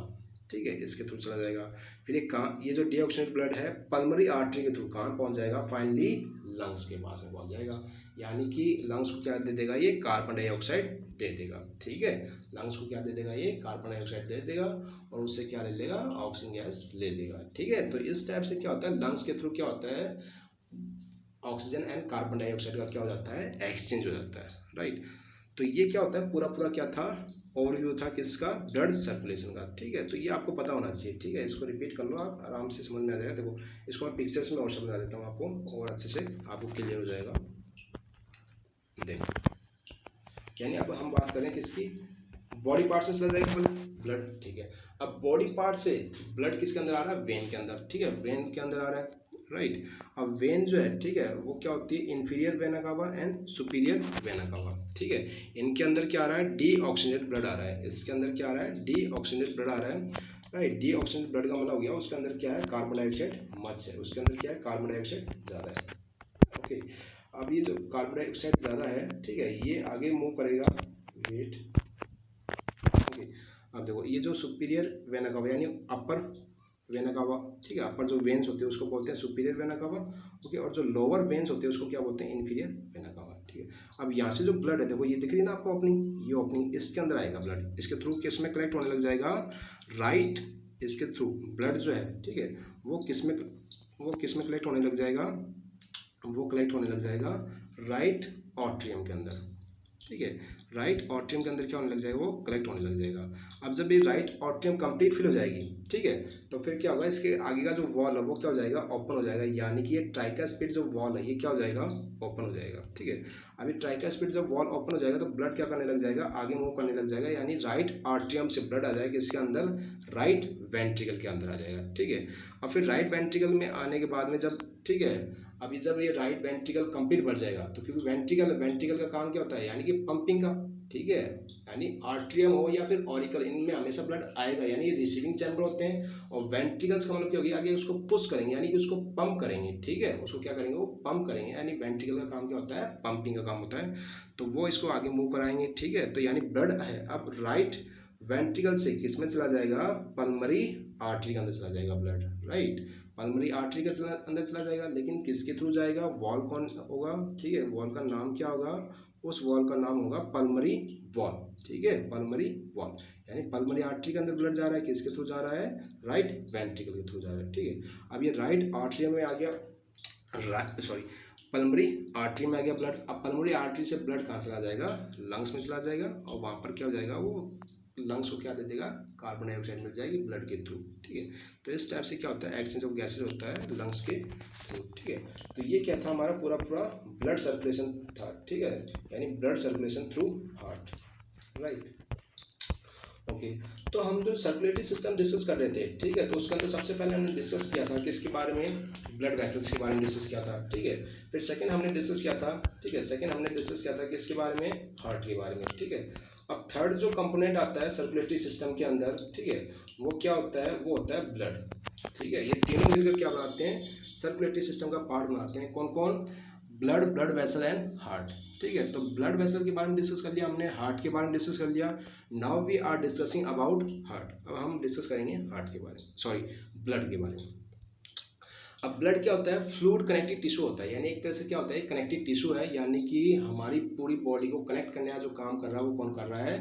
ठीक है, इसके थ्रू चला जाएगा। फिर ये कहाँ, ये जो डीऑक्सीजनेटेड ब्लड है पल्मोनरी आर्टरी के थ्रू कहाँ पहुंच जाएगा, फाइनली लंग्स के पास में पहुंच जाएगा, यानी कि लंग्स को क्या दे देगा, ये कार्बन डाइऑक्साइड दे देगा, ठीक है। लंग्स को क्या दे देगा, ये कार्बन डाइऑक्साइड दे देगा और उससे क्या ले लेगा, ऑक्सीजन गैस ले लेगा, ठीक है। तो इस टाइप से क्या होता है, लंग्स के थ्रू क्या होता है, ऑक्सीजन एंड कार्बन डाइऑक्साइड का क्या हो जाता है, एक्सचेंज हो जाता है, राइट। तो ये क्या होता है, पूरा पूरा क्या था, ओवरव्यू था किसका, ब्लड सर्कुलेशन का, ठीक है। तो ये आपको पता होना चाहिए, ठीक है, इसको रिपीट कर लो आप, आराम से समझ में आ जाएगा। देखो इसको मैं पिक्चर्स में और समझा देता हूँ आपको और अच्छे से आपको क्लियर हो जाएगा। देखो यानी अब हम बात करें किसकी, बॉडी पार्ट में चला जाएगा ब्लड, ठीक है। अब बॉडी पार्ट से ब्लड किसके अंदर आ रहा है, वेन के अंदर, ठीक है, वेन के अंदर आ रहा है, राइट। अब वेन जो है, ठीक है, वो क्या होती है, inferior vena cava and superior vena cava, ठीक है। इनके अंदर क्या आ रहा है, डीऑक्सीजनेटेड ब्लड आ रहा है, इसके अंदर क्या आ रहा है, डीऑक्सीजनेटेड ब्लड आ रहा है, राइट। डीऑक्सीजनेटेड ब्लड का मतलब हो गया उसके अंदर क्या है, कार्बन डाइऑक्साइड मच है, उसके अंदर क्या है, कार्बन डाइऑक्साइड ज़्यादा है, ओके। अब ये जो कार्बन डाइऑक्साइड ज़्यादा है, ठीक है, ये आगे मूव करेगा, वेट, ओके। अब देखो ये जो सुपीरियर वेना कावा यानी अपर वेना कावा, ठीक है, अपर जो वेन्स होते हैं उसको बोलते हैं सुपीरियर वेना कावा, ओके, और जो लोअर वेन्स होते हैं उसको क्या बोलते हैं, इन्फीरियर वेना कावा, ठीक है। अब यहाँ से जो ब्लड है, देखो ये दिख रही है ना आपको ओपनिंग, ये ओपनिंग, इसके अंदर आएगा ब्लड, इसके थ्रू किस में कलेक्ट होने लग जाएगा, राइट, इसके थ्रू ब्लड जो है, ठीक है, वो किस में कलेक्ट होने लग जाएगा, वो कलेक्ट होने लग जाएगा राइट ऑट्रियम के अंदर, ठीक है। राइट ऑट्रियम के अंदर क्या होने लग जाएगा, वो कलेक्ट होने लग जाएगा। अब जब ये राइट ऑट्रियम कंप्लीट फिल हो जाएगी, ठीक है, तो फिर क्या होगा, इसके आगे का जो वॉल है वो क्या हो जाएगा, ओपन हो जाएगा, यानी कि ये ट्राइकास्पिड जो वॉल है ये क्या हो जाएगा, ओपन हो जाएगा, ठीक है। अभी ट्राइकास्पिड जब वॉल ओपन हो जाएगा तो ब्लड क्या करने लग जाएगा, आगे मूव करने लग जाएगा, यानी राइट आर्ट्रियम से ब्लड आ जाएगा इसके अंदर, राइट वेंट्रिकल के अंदर आ जाएगा, ठीक है। अब फिर राइट वेंट्रिकल में आने के बाद में जब, ठीक है, अभी जब ये राइट वेंट्रिकल कंप्लीट बढ़ जाएगा तो क्योंकि वेंट्रिकल का काम क्या होता है, यानी कि पंपिंग का, ठीक है, यानी आर्ट्रियम हो या फिर ऑरिकल, इनमें हमेशा ब्लड आएगा, यानी रिसीविंग चैम्बर होते हैं, और वेंट्रिकल्स का मतलब क्या होगी, आगे उसको पुश करेंगे यानी कि उसको पंप करेंगे, ठीक है, उसको क्या करेंगे, वो पंप करेंगे, यानी वेंट्रिकल का काम क्या होता है, पंपिंग का काम होता है, तो वो इसको आगे मूव कराएंगे, ठीक है। तो यानी ब्लड है अब राइट वेंट्रिकल से किस में चला जाएगा, पल्मोनरी आर्टरी के अंदर चला जाएगा ब्लड, राइट, पल्मोनरी आर्टरी के अंदर चला जाएगा, लेकिन किसके थ्रू जाएगा, वॉल कौन होगा, ठीक है, वॉल का नाम क्या होगा, उस वॉल का नाम होगा पल्मोनरी वॉल, ठीक है, पल्मोनरी वॉल, यानी पल्मोनरी आर्टरी के अंदर ब्लड जा रहा है, किसके थ्रू जा रहा है, राइट वेंट्रिकल के थ्रू जा रहा है, ठीक है। अब ये राइट आर्टरी में आ गया, सॉरी पल्मोनरी आर्टरी में आ गया ब्लड। अब पल्मोनरी आर्टरी से ब्लड कहाँ चला जाएगा, लंग्स में चला जाएगा, और वहाँ पर क्या हो जाएगा, वो लंग्स को क्या दे देगा, कार्बन डाइऑक्साइड मिल जाएगी ब्लड के थ्रू, ठीक है। तो इस टाइप से क्या होता है, एक्सचेंज ऑफ गैसेज होता है लंग्स के थ्रू, ठीक है। तो ये क्या था, हमारा पूरा पूरा ब्लड सर्कुलेशन था, ठीक है, यानी blood circulation through heart, right, okay. तो हम जो सर्कुलेटरी सिस्टम डिस्कस कर रहे थे, ठीक है, तो उसके अंदर सबसे पहले हमने डिस्कस किया था किसके बारे में, ब्लड वेसल्स के बारे में डिस्कस किया था, ठीक है। फिर सेकंड हमने डिस्कस किया था, ठीक है, सेकंड हमने डिस्कस किया था किसके बारे में, हार्ट के बारे में, ठीक है। अब थर्ड जो कंपोनेंट आता है सर्कुलेटरी सिस्टम के अंदर, ठीक है, वो क्या होता है, वो होता है ब्लड, ठीक है। ये तीनों मिलकर क्या बनाते हैं, सर्कुलेटरी सिस्टम का पार्ट बनाते हैं, कौन कौन, blood, blood vessel and heart, ठीक है। तो ब्लड वेसल के बारे में डिस्कस कर लिया हमने, हार्ट के बारे में डिस्कस कर लिया, now we are discussing about heart. अब हम डिस्कस करेंगे हार्ट के बारे में, सॉरी ब्लड के बारे में। अब ब्लड क्या होता है, फ्लूइड कनेक्टिव टिश्यू होता है, यानी एक तरह से क्या होता है, कनेक्टिव टिश्यू है, यानी कि हमारी पूरी बॉडी को कनेक्ट करने का जो काम कर रहा है वो कौन कर रहा है,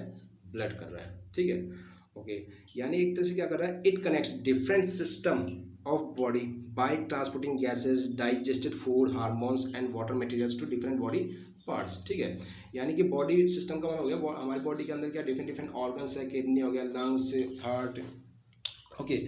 ब्लड कर रहा है, ठीक है। ओके, यानी एक तरह से क्या कर रहा है, it connects different system of body by transporting gases, digested food, hormones and water materials to different body parts, ठीक है। यानी कि बॉडी सिस्टम का मतलब हो गया हमारी बॉडी के अंदर क्या डिफरेंट डिफरेंट ऑर्गन्स है, किडनी हो गया, लंग्स, हार्ट, ओके,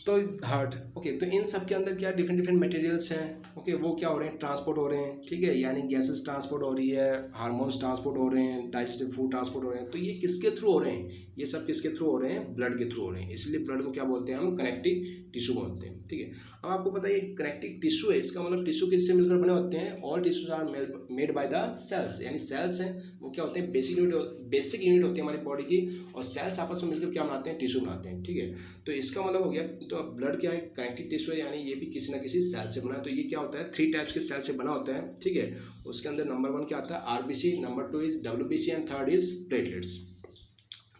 तो हार्ट, ओके, तो इन सब के अंदर क्या डिफरेंट डिफरेंट मटेरियल्स हैं, ओके, वो क्या हो रहे हैं, ट्रांसपोर्ट हो रहे हैं, ठीक है, यानी गैसेस ट्रांसपोर्ट हो रही है, हार्मोन्स ट्रांसपोर्ट हो रहे हैं, डाइजेस्टिव फूड ट्रांसपोर्ट हो रहे हैं, तो ये किसके थ्रू हो रहे हैं, ये सब किसके थ्रू हो रहे हैं, ब्लड के थ्रू हो रहे हैं, इसलिए ब्लड को क्या बोलते हैं हम, कनेक्टिव टिश्यू बोलते हैं, ठीक है। अब आपको पता है ये कनेक्टिव टिश्यू है, इसका मतलब टिश्यू किससे मिलकर बने होते हैं, all tissues are made by the cells, यानी सेल्स हैं वो क्या होते हैं, बेसिक यूनिट होती है हमारी बॉडी की, और सेल्स आपस में मिलकर क्या बनाते हैं, टिश्यू बनाते हैं, ठीक है। तो इसका मतलब हो गया, तो ब्लड क्या है, कनेक्टिव टिश्यू है, यानी ये भी किसी ना किसी सेल से बना है, तो ये क्या होता है, 3 टाइप्स के सेल से बना होता है, ठीक है। उसके अंदर नंबर 1 क्या आता है, RBC, number 2 is WBC and third is platelets,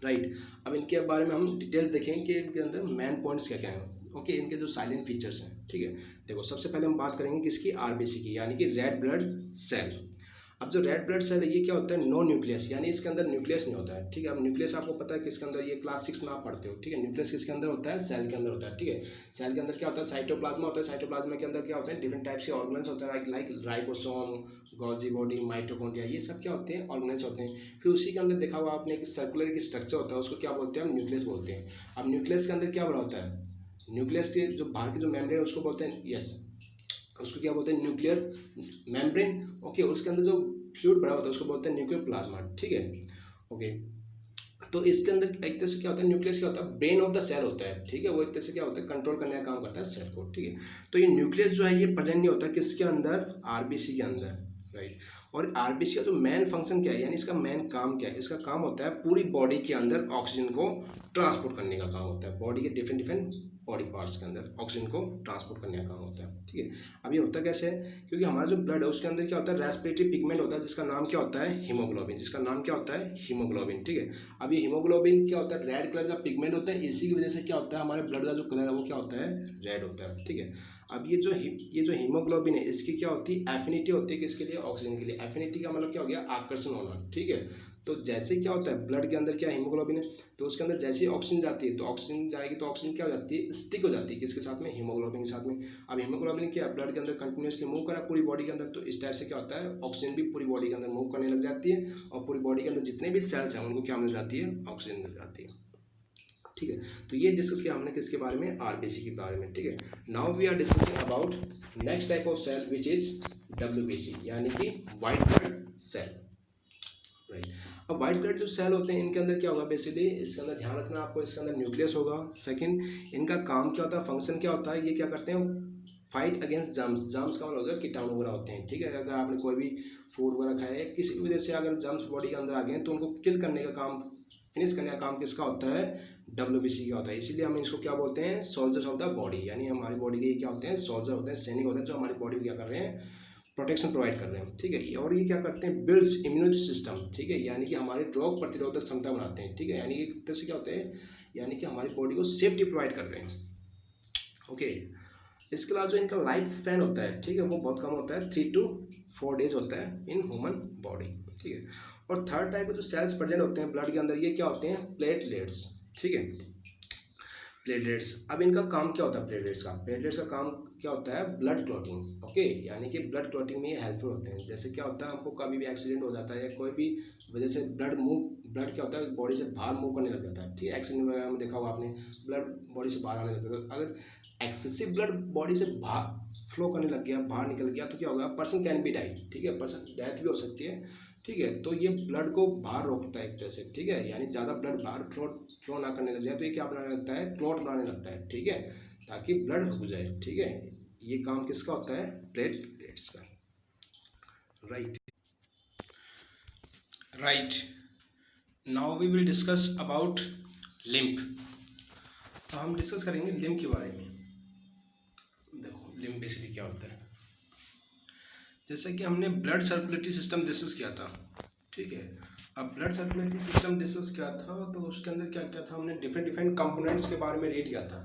right. अब इनके बारे में हम डिटेल्स देखेंगे कि इनके अंदर मेन पॉइंट्स क्या क्या हैं, ओके, इनके जो साइलेंट फीचर्स हैं, ठीक है। देखो सबसे पहले हम बात करेंगे किसकी, आरबीसी की, यानी कि रेड ब्लड सेल। अब जो रेड ब्लड सेल है ये क्या होता है, नो न्यूक्लियस, यानी इसके अंदर न्यूक्लियस नहीं होता है, ठीक है। अब न्यूक्लियस आपको पता है किसके अंदर, ये क्लास 6 में आप पढ़ते हो, ठीक है। न्यूक्लियस किसके अंदर होता है, सेल के अंदर होता है, ठीक है। सेल के अंदर क्या होता है, साइटोप्लाज्मा होता है, साइटोप्लाज्मा के अंदर क्या होता है, डिफरेंट टाइप्स के ऑर्गेनेल्स होते हैं, like ribosome, Golgi body, mitochondria, ये सब क्या होते हैं, ऑर्गेनेल्स होते हैं। फिर उसी के अंदर देखा हुआ आपने एक सर्कुलर की स्ट्रक्चर होता है, उसको क्या बोलते हैं हम, न्यूक्लियस बोलते हैं। अब न्यूक्लियस के अंदर क्या बड़ा होता है, न्यूक्लियस के जो बाहर के जो मेम्ब्रेन है उसको बोलते हैं, यस, उसको क्या बोलते हैं, न्यूक्लियर मेम्ब्रेन, ओके। उसके अंदर जो फ्लूइड भरा होता है उसको बोलते हैं न्यूक्लियर प्लाज्मा, ठीक है, ओके। तो इसके अंदर एक तरह से क्या होता है, न्यूक्लियस क्या होता है, ब्रेन ऑफ द सेल होता है, ठीक है। वो एक तरह से क्या होता है, कंट्रोल करने का काम करता है सेल को, ठीक है। तो ये न्यूक्लियस जो है ये प्रेजेंट नहीं होता किसके अंदर, आरबीसी के अंदर, राइट। और आरबीसी का जो मेन फंक्शन क्या है, यानी इसका मेन काम क्या है, इसका काम होता है पूरी बॉडी के अंदर ऑक्सीजन को ट्रांसपोर्ट करने का काम होता है, बॉडी के डिफरेंट डिफरेंट बॉडी पार्ट्स के अंदर ऑक्सीजन को ट्रांसपोर्ट करने का काम होता है, ठीक है। अब ये होता कैसे है, क्योंकि हमारा जो ब्लड है उसके अंदर क्या होता है, रेस्पिरेटरी पिगमेंट होता है जिसका नाम क्या होता है, हीमोग्लोबिन, जिसका नाम क्या होता है, हीमोग्लोबिन, ठीक है। अब ये हीमोग्लोबिन क्या होता है, रेड कलर का पिगमेंट होता है, इसी की वजह से क्या होता है, हमारे ब्लड का जो कलर है वो क्या होता है, रेड होता है, ठीक है। अब ये जो हीमोग्लोबिन है इसकी क्या होती है, एफिनिटी होती है किसके लिए, ऑक्सीजन के लिए। एफिनिटी का मतलब क्या हो गया, आकर्षण होना, ठीक है। तो जैसे क्या होता है, ब्लड के अंदर क्या हीमोग्लोबिन है, तो उसके अंदर जैसे ही ऑक्सीजन जाती है तो ऑक्सीजन जाएगी तो ऑक्सीजन क्या हो जाती है, स्टिक हो जाती है किसके साथ में, हीमोग्लोबिन के साथ में। अब हीमोग्लोबिन क्या ब्लड के अंदर कंटिन्यूसली मूव करा पूरी बॉडी के अंदर, तो इस टाइप से क्या होता है, ऑक्सीजन भी पूरी बॉडी के अंदर मूव करने लग जाती है, और पूरी बॉडी के अंदर जितने भी सेल्स हैं उनको क्या मिल जाती है, ऑक्सीजन मिल जाती है, ठीक है। तो ये डिस्कस किया हमने किसके बारे में, आरबीसी के बारे में, ठीक है। Now we are discussing about next type of cell which is WBC, यानी कि व्हाइट ब्लड सेल, राइट। अब व्हाइट ब्लड जो सेल होते हैं इनके अंदर क्या होगा, बेसिकली इसके अंदर ध्यान रखना आपको, इसके अंदर न्यूक्लियस होगा। सेकंड, इनका काम क्या होता है, फंक्शन क्या होता है, ये क्या करते हैं, फाइट अगेंस्ट जर्म्स, जर्म्स का मतलब होगा कीटाणु वगैरह होते हैं, ठीक है। अगर आपने कोई भी फूड वगैरह खाया है किसी की वजह से अगर जर्म्स बॉडी के अंदर आ गए तो उनको किल करने का काम, फिनिश करने का काम किसका होता है, डब्ल्यूबीसी का होता है। इसीलिए हम इसको क्या बोलते हैं, सोल्जर्स ऑफ द बॉडी, यानी हमारी बॉडी के क्या होते हैं, सोल्जर होते हैं, सैनिक होते हैं, जो हमारी बॉडी को क्या कर रहे हैं, प्रोटेक्शन प्रोवाइड कर रहे हैं, ठीक है। और ये क्या करते हैं, बिल्ड्स इम्यूनिटी सिस्टम, ठीक है, यानी कि हमारे रोग प्रतिरोधक क्षमता बनाते हैं, ठीक है। यानी एक तरह से क्या होते हैं, यानी कि हमारी बॉडी को सेफ्टी प्रोवाइड कर रहे हैं, ओके। इसके अलावा जो इनका लाइफ स्पैन होता है, ठीक है, वो बहुत कम होता है, 3 to 4 डेज होता है इन ह्यूमन बॉडी, ठीक है। और थर्ड टाइप के जो सेल्स प्रेजेंट होते हैं ब्लड के अंदर, ये क्या होते हैं, प्लेटलेट्स, ठीक है, प्लेटलेट्स। अब इनका काम क्या होता है, प्लेटलेट्स का काम क्या होता है, ब्लड क्लॉटिंग, ओके, यानी कि ब्लड क्लॉटिंग में ये हेल्पफुल होते हैं। जैसे क्या होता है, हमको कभी भी एक्सीडेंट हो जाता है या कोई भी वजह से ब्लड क्या होता है, बॉडी से बाहर मूव करने लग जाता है, ठीक है। एक्सीडेंट वगैरह में देखा होगा आपने, ब्लड बॉडी से बाहर आने लगता है, तो अगर एक्सेसिव ब्लड बॉडी से बाहर फ्लो करने लग गया, बाहर निकल गया, तो क्या होगा, पर्सन कैन बी डाई, ठीक है, पर्सन डेथ भी हो सकती है, ठीक है। तो ये ब्लड को बाहर रोकता है एक तरह से, ठीक है, यानी ज़्यादा ब्लड बाहर फ्लो ना करने लग जाए तो ये क्या बनाने लगता है, क्लॉट बनाने लगता है, ठीक है, ताकि ब्लड रुक जाए, ठीक है। ये काम किसका होता है, प्लेटलेट्स का, right, right. Now we will discuss about lymph. तो हम डिस्कस करेंगे लिम्फ के बारे में। देखो लिम्फ बेसिकली क्या होता है, जैसे कि हमने ब्लड सर्कुलेटरी सिस्टम डिस्कस किया था, ठीक है। अब ब्लड सर्कुलेटरी सिस्टम डिस्कस किया था तो उसके अंदर क्या क्या था, हमने डिफरेंट डिफरेंट कंपोनेंट्स के बारे में रीड किया था,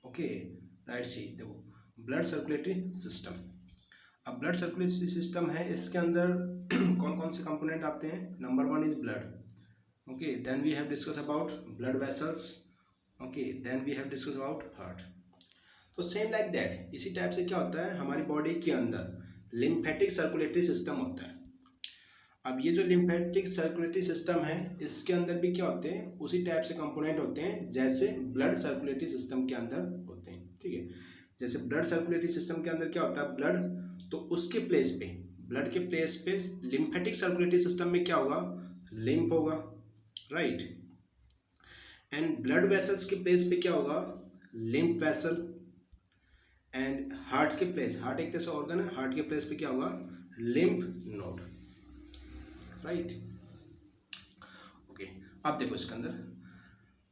ओके, राइट। सी देखो, ब्लड सर्कुलेटरी सिस्टम। अब ब्लड सर्कुलेटरी सिस्टम है, इसके अंदर कौन कौन से कंपोनेंट आते हैं? Number 1 is blood, okay, then we have discuss about blood vessels, okay, then we have discuss about heart. तो सेम लाइक दैट, इसी टाइप से क्या होता है हमारी बॉडी के अंदर लिम्फेटिक सर्कुलेटरी सिस्टम होता है। अब ये जो लिम्फेटिक सर्कुलेटरी सिस्टम है, इसके अंदर भी क्या होते हैं, उसी टाइप से कंपोनेंट होते हैं जैसे ब्लड सर्कुलेटरी सिस्टम के अंदर होते हैं, ठीक है। जैसे ब्लड सर्कुलेटरी सिस्टम के अंदर क्या होता है, ब्लड, तो उसके प्लेस पे, ब्लड के प्लेस पे लिम्फेटिक सर्कुलेटरी सिस्टम में क्या होगा, लिम्फ होगा, राइट। एंड ब्लड वेसल्स के प्लेस पे क्या होगा, लिम्फ वेसल। एंड हार्ट के प्लेस, हार्ट एक तरह से ऑर्गन है, हार्ट के प्लेस पे क्या होगा, लिम्फ नोड, राइट, ओके। अब देखो इसके अंदर,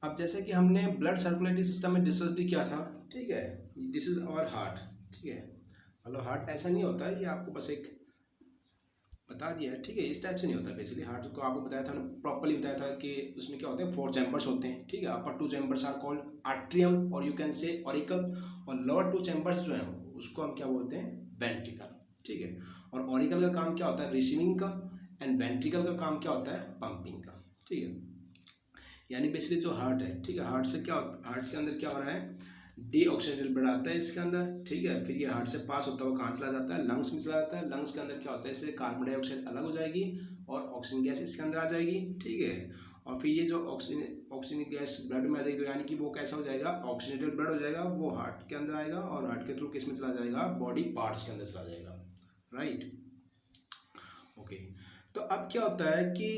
अब जैसे कि हमने ब्लड सर्कुलेटरी सिस्टम में डिस्कस भी किया था, ठीक है, दिस इज आवर हार्ट, ठीक है। मतलब हार्ट ऐसा नहीं होता है, ये आपको बस एक बता दिया है, ठीक है, इस टाइप से नहीं होता बेसिकली। हार्ट को आपको बताया था, प्रॉपर्ली बताया था कि उसमें क्या होते हैं, 4 चैम्बर्स होते हैं, ठीक है। अपर 2 चैम्बर्स आर कॉल्ड आर्ट्रियम और यू कैन से ऑरिकल, और लोअर 2 चैम्बर्स जो है उसको हम क्या बोलते हैं, वेंट्रिकल, ठीक है। और ऑरिकल का काम क्या होता है, रिसीविंग का, एंड वेंट्रिकल का काम क्या होता है, पंपिंग का, ठीक है। यानी बेसिकली जो हार्ट है, ठीक है, हार्ट से क्या, हार्ट के अंदर क्या हो रहा है, डीऑक्सीजनेटेड ब्लड आता है इसके अंदर, ठीक है। फिर ये हार्ट से पास होता हुआ कहाँ चला जाता है, लंग्स में चला जाता है। लंग्स के अंदर क्या होता है, इससे कार्बन डाइऑक्साइड अलग हो जाएगी और ऑक्सीजन गैस इसके अंदर आ जाएगी, ठीक है। और फिर ये जो ऑक्सीजन गैस ब्लड में आ जाएगी, तो यानी कि वो कैसा हो जाएगा, ऑक्सीजनेटेड ब्लड हो जाएगा, वो हार्ट के अंदर आएगा और हार्ट के थ्रू किस में चला जाएगा, बॉडी पार्ट्स के अंदर चला जाएगा, राइट, ओके। तो अब क्या होता है कि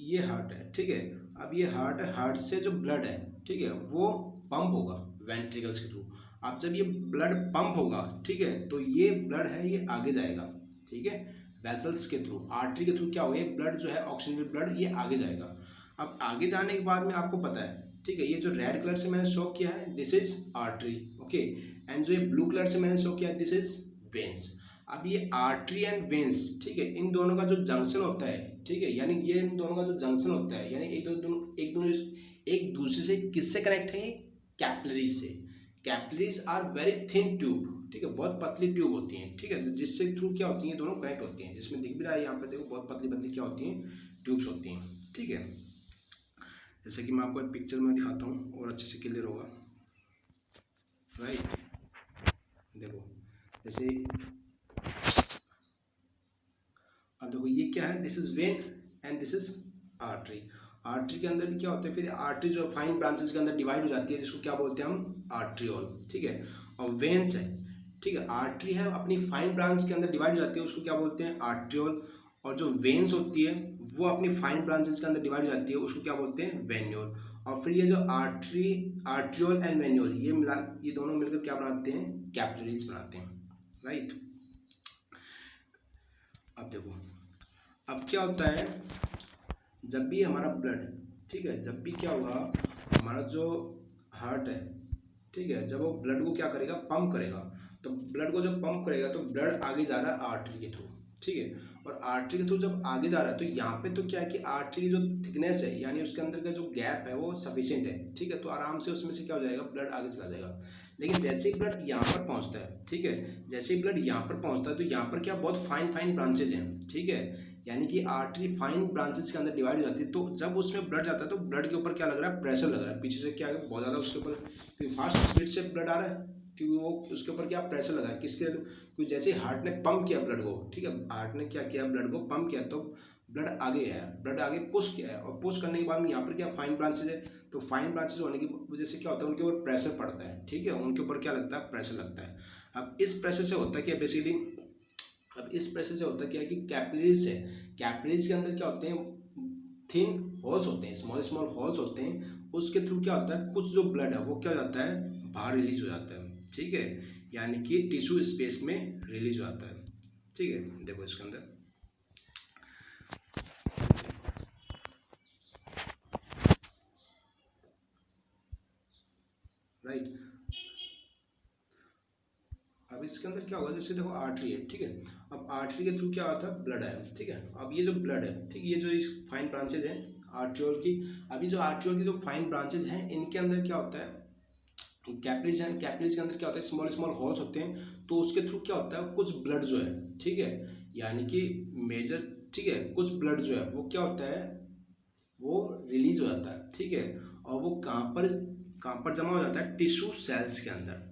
ये हार्ट है, ठीक है। अब ये हार्ट है, हार्ट से जो ब्लड है, ठीक है, वो पंप होगा वेंट्रिकल्स के थ्रू। अब जब ये ब्लड पंप होगा, ठीक है, तो ये ब्लड है ये आगे जाएगा, ठीक है, वेसल्स के थ्रू, आर्टरी के थ्रू क्या होगा, ये ब्लड जो है ऑक्सीजनेटेड ब्लड ये आगे जाएगा। अब आगे जाने के बाद में आपको पता है, ठीक है, ये जो रेड कलर से मैंने शो किया है this is artery, okay, and जो ये ब्लू कलर से मैंने शो किया है दिस इज वेन्स। अब ये आर्टरी एंड वेन्स, ठीक है, इन दोनों का जो जंक्शन होता है, ठीक है, यानी ये इन दोनों का जो जंक्शन होता है, यानी एक दूसरे से किससे कनेक्ट है, कैपिलरीज से। Capillaries are very thin tube, ठीक है, बहुत पतली ट्यूब होती हैं, ठीक है, जिससे थ्रू क्या होती हैं, दोनों कनेक्ट होती हैं, जिसमें दिख भी रहा है यहाँ पे देखो, बहुत पतली पतली क्या होती हैं, ट्यूब्स होती हैं, ठीक है। जैसे कि मैं आपको एक पिक्चर में दिखाता हूँ और अच्छे से क्लियर होगा, राइट। देखो जैसे, अब देखो ये क्या है, this is when and this is artery. Artery के अंदर भी क्या होता है, फिर आर्टरी जो फाइन ब्रांचेस के अंदर डिवाइड हो जाती है, जिसको क्या बोलते हैं हम, आर्ट्रियोल, ठीक है। और वेन्स है, ठीक है, आर्टरी है अपनी फाइन ब्रांच के अंदर डिवाइड हो जाती है, उसको क्या बोलते हैं, आर्ट्रियोल। और जो वेन्स होती है वो अपनी फाइन ब्रांचेस के अंदर डिवाइड हो जाती है, उसको क्या बोलते हैं, वेन्यूल। और फिर ये जो आर्ट्रियोल एंड वेन्यूल, ये दोनों मिलकर क्या बनाते हैं, कैपिलरीज बनाते हैं, राइट। अब देखो, अब क्या होता है, जब भी हमारा ब्लड, ठीक है, जब भी क्या होगा, हमारा जो हार्ट है, ठीक है, जब वो ब्लड को क्या करेगा, पंप करेगा, तो ब्लड को जब पंप करेगा तो ब्लड आगे जा रहा है आर्टरी के थ्रू, ठीक है। और आर्टरी के थ्रू जब आगे जा रहा है तो यहाँ पे तो क्या है कि आर्टरी की जो थिकनेस है, यानी उसके अंदर का जो गैप है वो सफिशिएंट है, ठीक है, तो आराम से उसमें से क्या हो जाएगा, ब्लड आगे चला जाएगा। लेकिन जैसे ही ब्लड यहाँ पर पहुँचता है, ठीक है, जैसे ही ब्लड यहाँ पर पहुँचता है तो यहाँ पर क्या बहुत फाइन फाइन ब्रांचेज हैं, ठीक है, यानी कि आर्टरी फाइन ब्रांचेस के अंदर डिवाइड हो जाती है। तो जब उसमें ब्लड जाता है तो ब्लड के ऊपर क्या लग रहा है, प्रेशर लग रहा है, पीछे से क्या है, बहुत ज़्यादा उसके ऊपर, क्योंकि फास्ट स्पीड से ब्लड आ रहा है, क्योंकि वो उसके ऊपर क्या प्रेशर लगा है, किसके, क्योंकि जैसे हार्ट ने पंप किया ब्लड को, ठीक है, हार्ट ने क्या किया, ब्लड को पंप किया, तो ब्लड आगे आया, ब्लड आगे पुश किया है, और पुश करने के बाद में यहाँ पर क्या फाइन ब्रांचेज है, तो फाइन ब्रांचेज होने की वजह से क्या होता है, उनके ऊपर प्रेशर पड़ता है, ठीक है, उनके ऊपर क्या लगता है, प्रेशर लगता है। अब इस प्रेशर से होता है क्या बेसिकली, अब इस प्रेशर से होता क्या है कि कैपिलरीज है, कैपिलरीज के अंदर क्या होते हैं, थिन होल्स होते हैं, स्मॉल स्मॉल होल्स होते हैं, उसके थ्रू क्या होता है, कुछ जो ब्लड है वो क्या हो जाता है, बाहर रिलीज हो जाता है, ठीक है, यानी कि टिश्यू स्पेस में रिलीज हो जाता है, ठीक है। देखो इसके अंदर, राइट। अब इसके अंदर क्या होगा, जैसे देखो आर्टरी है, ठीक है, अब आर्टरी के थ्रू क्या होता है, ब्लड है, ठीक है। अब ये जो ब्लड है, ठीक है, ये जो इस फाइन ब्रांचेज हैं आर्ट्रियोल की, अभी जो आर्ट्रियोल की जो फाइन ब्रांचेज हैं इनके अंदर क्या होता है, कैपिलरीज है, कैपिलरीज के अंदर क्या होता है, स्मॉल स्मॉल होल्स होते हैं, तो उसके थ्रू क्या होता है, कुछ ब्लड जो है, ठीक है, यानी कि मेजर, ठीक है, कुछ ब्लड जो है वो क्या होता है, वो रिलीज हो जाता है, ठीक है, और वो कहाँ पर जमा हो जाता है, टिश्यू सेल्स के अंदर,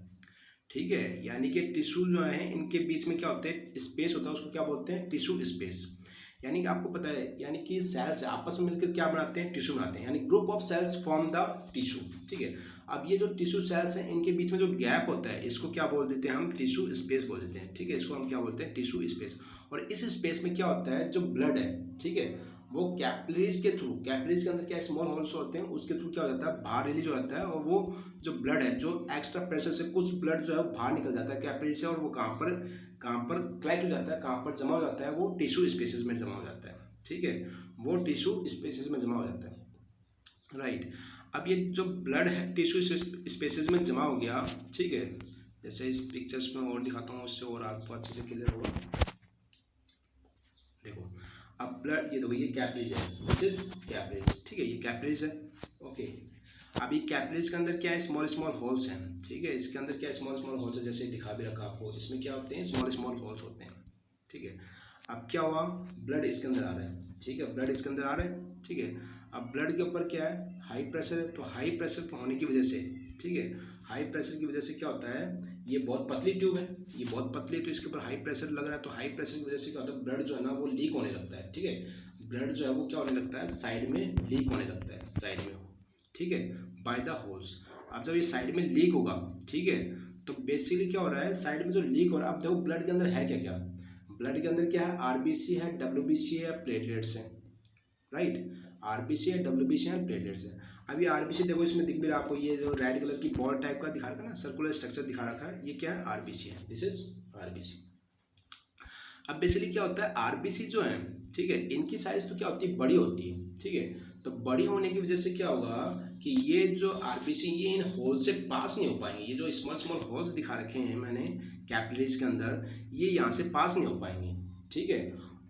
ठीक है, यानी कि टिश्यू जो है इनके बीच में क्या होते हैं, स्पेस होता है, उसको क्या बोलते हैं, टिश्यू स्पेस। यानी कि आपको पता है, यानी कि सेल्स आपस में मिलकर क्या बनाते हैं, टिश्यू बनाते हैं, यानी group of cells form the tissue, ठीक है। अब ये जो टिश्यू सेल्स हैं इनके बीच में जो गैप होता है इसको क्या बोल देते हैं हम, टिश्यू स्पेस बोल देते हैं, ठीक है, इसको हम क्या बोलते हैं, टिश्यू स्पेस। और इस स्पेस में क्या होता है, जो ब्लड है, ठीक है, वो कैपिलरीज के थ्रू, कैपिलरीज के अंदर क्या स्मॉल होल्स होते हैं, उसके थ्रू क्या हो जाता है, बाहर रिलीज हो जाता है, और वो जो ब्लड है, जो एक्स्ट्रा प्रेशर से कुछ ब्लड जो है बाहर निकल जाता है कैपिलरी से, और वो कहाँ पर कलेक्ट हो जाता है, कहाँ पर जमा हो जाता है, वो टिश्यू स्पेसेस में जमा हो जाता है, ठीक है, वो टिश्यू स्पेसेस में जमा हो जाता है, राइट। अब ये जो ब्लड है टिश्यू स्पेसेस में जमा हो गया, ठीक है, जैसे इस पिक्चर्स में और दिखाता हूँ, उससे और आपको अच्छे से क्लियर होगा। देखो अब ब्लड, ये देखो ये कैपिलरीज है, दिस इज कैपिलरीज, ठीक है, ये कैपिलरीज है, ओके। अब ये कैपिलरीज के अंदर क्या है, स्मॉल स्मॉल होल्स हैं, ठीक है, इसके अंदर क्या है, स्मॉल स्मॉल होल्स है, जैसे दिखा भी रखा आपको, इसमें क्या होते हैं, स्मॉल स्मॉल होल्स होते हैं, ठीक है। अब क्या हुआ, ब्लड इसके अंदर आ रहा है, ठीक है, ब्लड इसके अंदर आ रहा है, ठीक है। अब ब्लड के ऊपर क्या है, हाई प्रेशर है, तो हाई प्रेशर होने की वजह से, ठीक है, हाई प्रेशर की वजह से क्या होता है, ये बहुत पतली ट्यूब है, ये बहुत पतली है, तो इसके ऊपर हाई प्रेशर लग रहा है, तो हाई प्रेशर की वजह से क्या होता है, ब्लड जो है ना वो लीक होने लगता है, ठीक है, ब्लड जो है वो क्या होने लगता है, साइड में लीक होने लगता है, साइड में, ठीक है, बाय द होल्स। अब जब ये साइड में लीक होगा, ठीक है, तो बेसिकली क्या हो रहा है, साइड में जो लीक हो रहा है, अब देखो ब्लड के अंदर है क्या क्या, ब्लड के अंदर क्या है, आरबीसी है, डब्ल्यूबीसी है, प्लेटलेट्स है, राइट, आरबीसी है, डब्ल्यूबीसी है, प्लेटलेट्स है। अब ये आरबीसी देखो, इसमें दिख भी रहा है आपको, ये जो रेड कलर की बॉल टाइप का दिखा रखा है ना, सर्कुलर स्ट्रक्चर दिखा रखा है, ये क्या है, आरबीसी है, दिस इज आरबीसी। अब बेसिकली क्या होता है, आरबीसी जो है, ठीक है, इनकी साइज तो क्या होती है, बड़ी होती है, ठीक है, तो बड़ी होने की वजह से क्या होगा कि ये जो आरबीसी ये इन होल से पास नहीं हो पाएंगे, ये जो स्मॉल स्मॉल होल्स दिखा रखे हैं मैंने कैपिलरीज के अंदर, ये यहाँ से पास नहीं हो पाएंगे, ठीक है।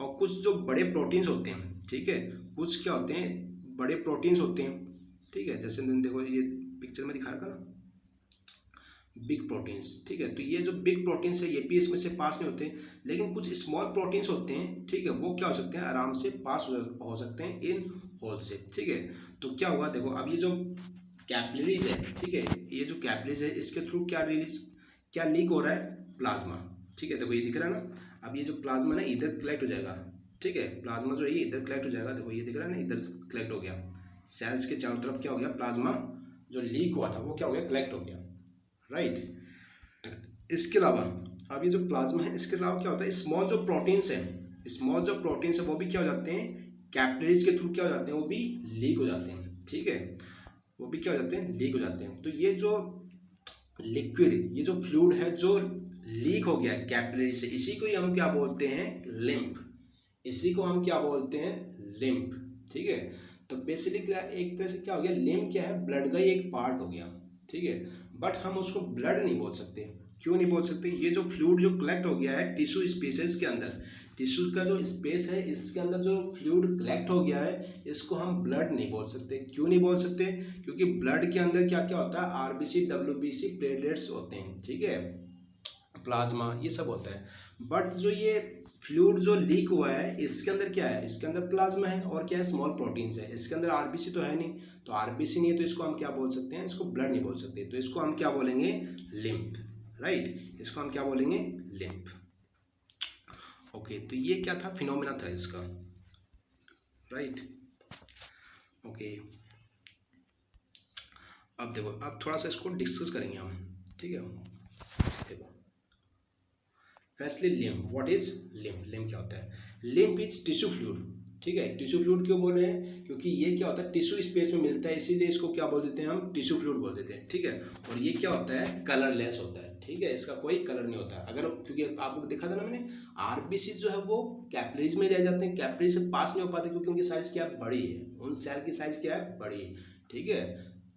और कुछ जो बड़े प्रोटीन्स होते हैं, ठीक है, कुछ क्या होते हैं, बड़े प्रोटीन्स होते हैं, ठीक है, जैसे देखो ये पिक्चर में दिखा रखा ना, बिग प्रोटीन्स, ठीक है, तो ये जो बिग प्रोटीन्स है ये भी इसमें से पास नहीं होते, लेकिन कुछ स्मॉल प्रोटीन्स होते हैं, ठीक है, वो क्या हो सकते हैं, आराम से पास हो सकते हैं इन होल से, ठीक है। तो क्या हुआ, देखो अब ये जो कैपिलरीज है, ठीक है, ये जो कैपिलरीज है इसके थ्रू क्या लीक हो रहा है, प्लाज्मा, ठीक है, देखो ये दिख रहा है ना, अब ये जो प्लाज्मा ना इधर कलेक्ट हो जाएगा, ठीक है, प्लाज्मा जो है ये इधर कलेक्ट हो जाएगा, देखो ये दिख रहा है ना, इधर कलेक्ट हो गया, सेल्स के चारों तरफ क्या हो गया, प्लाज्मा जो लीक हुआ था वो क्या हो गया, कलेक्ट हो गया, राइट। इसके अलावा अब ये जो प्लाज्मा है इसके अलावा क्या होता है, स्मॉल जो प्रोटीन्स है, स्मॉल जो प्रोटीन्स है वो भी क्या हो जाते हैं, कैपिलरीज के थ्रू क्या हो जाते हैं, वो भी लीक हो जाते हैं, ठीक है, वो भी क्या हो जाते हैं, लीक हो जाते हैं। तो ये जो लिक्विड, ये जो फ्लूइड है जो लीक हो गया है कैपिलरी से, इसी को ही हम क्या बोलते हैं, लिम्फ, इसी को हम क्या बोलते हैं, लिम्फ, ठीक है। तो बेसिकली एक तरह से क्या हो गया, लिम्फ क्या है, ब्लड का ही एक पार्ट हो गया, ठीक है, बट हम उसको ब्लड नहीं बोल सकते, क्यों नहीं बोल सकते, ये जो फ्लूइड जो कलेक्ट हो गया है टिश्यू स्पेसेस के अंदर, टिश्यू का जो स्पेस है इसके अंदर जो फ्लूइड कलेक्ट हो गया है इसको हम ब्लड नहीं बोल सकते, क्यों नहीं बोल सकते, क्योंकि ब्लड के अंदर क्या क्या होता है, आरबीसी, डब्ल्यूबीसी, प्लेटलेट्स होते हैं, ठीक है, प्लाज्मा, ये सब होता है। बट जो ये फ्लूइड जो लीक हुआ है इसके अंदर क्या है, इसके अंदर प्लाज्मा है और क्या है, स्मॉल प्रोटीन्स है, इसके अंदर आरबीसी तो है नहीं, तो आरबीसी नहीं है तो इसको हम क्या बोल सकते हैं, इसको ब्लड नहीं बोल सकते, तो इसको हम क्या बोलेंगे, लिम्फ, राइट, इसको हम क्या बोलेंगे, लिम्फ, ओके। तो ये क्या था, फिनोमेना था इसका, राइट, ओके। अब देखो, अब थोड़ा सा इसको डिस्कस करेंगे हम, ठीक है, देखो firstly lymph, what is lymph, lymph क्या होता है, लिम्फ इज टिश्यू फ्लूइड, ठीक है, टिश्यू फ्लूइड क्यों बोल रहे हैं, क्योंकि ये क्या होता है, टिश्यू स्पेस में मिलता है, इसीलिए इसको क्या बोल देते हैं हम, टिश्यू फ्लूइड बोल देते हैं, ठीक है। और ये क्या होता है, कलरलेस होता है, ठीक है, इसका कोई कलर नहीं होता, अगर क्योंकि आपको दिखा था ना मैंने, आरबीसी जो है वो कैपिलरीज में रह जाते हैं, कैपिलरी से पास नहीं हो पाते क्योंकि उनकी साइज क्या बड़ी है, उन सेल की साइज क्या है, बड़ी है, ठीक है,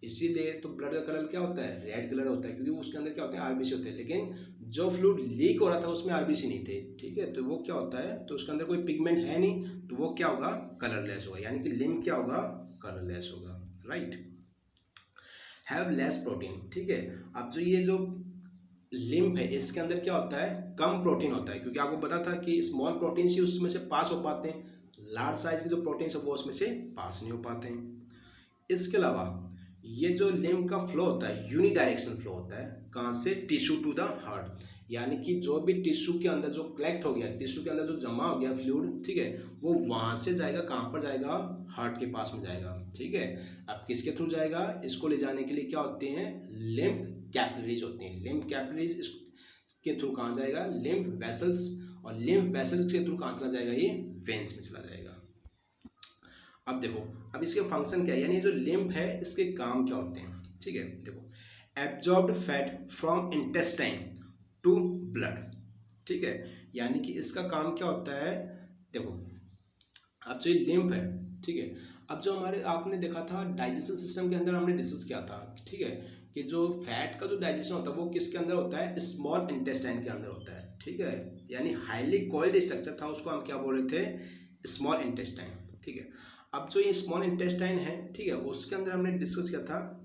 इसीलिए तो ब्लड का कलर क्या होता है, रेड कलर होता है, क्योंकि उसके अंदर क्या होते हैं, आरबीसी होते हैं, लेकिन जो फ्लूइड लीक हो रहा था उसमें आरबीसी नहीं थे, ठीक है, तो वो क्या होता है, तो उसके अंदर कोई पिगमेंट है नहीं, तो वो क्या होगा, कलरलेस होगा, यानी कि लिम्फ क्या होगा, कलरलेस होगा, राइट। हैव लेस प्रोटीन, ठीक है। अब जो ये जो लिम्फ है इसके अंदर क्या होता है, कम प्रोटीन होता है, क्योंकि आपको पता था कि स्मॉल प्रोटीन ही उसमें से पास हो पाते हैं, लार्ज साइज के जो प्रोटीन है वो उसमें से पास नहीं हो पाते हैं। इसके अलावा ये जो लिम्फ का फ्लो होता है यूनिडायरेक्शनल फ्लो होता है, कहाँ से, टिश्यू टू द हार्ट, यानी कि जो भी टिश्यू के अंदर जो कलेक्ट हो गया, टिश्यू के अंदर जो जमा हो गया फ्लूइड, ठीक है, वो वहां से जाएगा, कहाँ पर जाएगा, हार्ट के पास में जाएगा, ठीक है। अब किसके थ्रू जाएगा, इसको ले जाने के लिए क्या होते हैं, लिम्फ कैपिलरीज होते हैं। लिम्फ कैपिलरीज के थ्रू कहाँ जाएगा, लिम्फ वेसल्स, और लिम्फ वेसल्स के थ्रू कहाँ चला जाएगा, ये वेन्स में चला जाएगा। अब देखो, अब इसके फंक्शन क्या है, यानी जो लिम्फ है इसके काम क्या होते हैं, ठीक है। देखो, absorbed fat from intestine to blood, ठीक है, यानी कि इसका काम क्या होता है। देखो, अब जो ये लिम्फ है, ठीक है, अब जो हमारे आपने देखा था डाइजेशन सिस्टम के अंदर हमने डिस्कस किया था, ठीक है, कि जो फैट का जो डाइजेशन होता है वो किसके अंदर होता है, स्मॉल इंटेस्टाइन के अंदर होता है, ठीक है, यानी हाईली कॉइल्ड स्ट्रक्चर था, उसको हम क्या बोल रहे थे, स्मॉल इंटेस्टाइन, ठीक है। अब जो ये स्मॉल इंटेस्टाइन है, ठीक है, उसके अंदर हमने डिस्कस किया था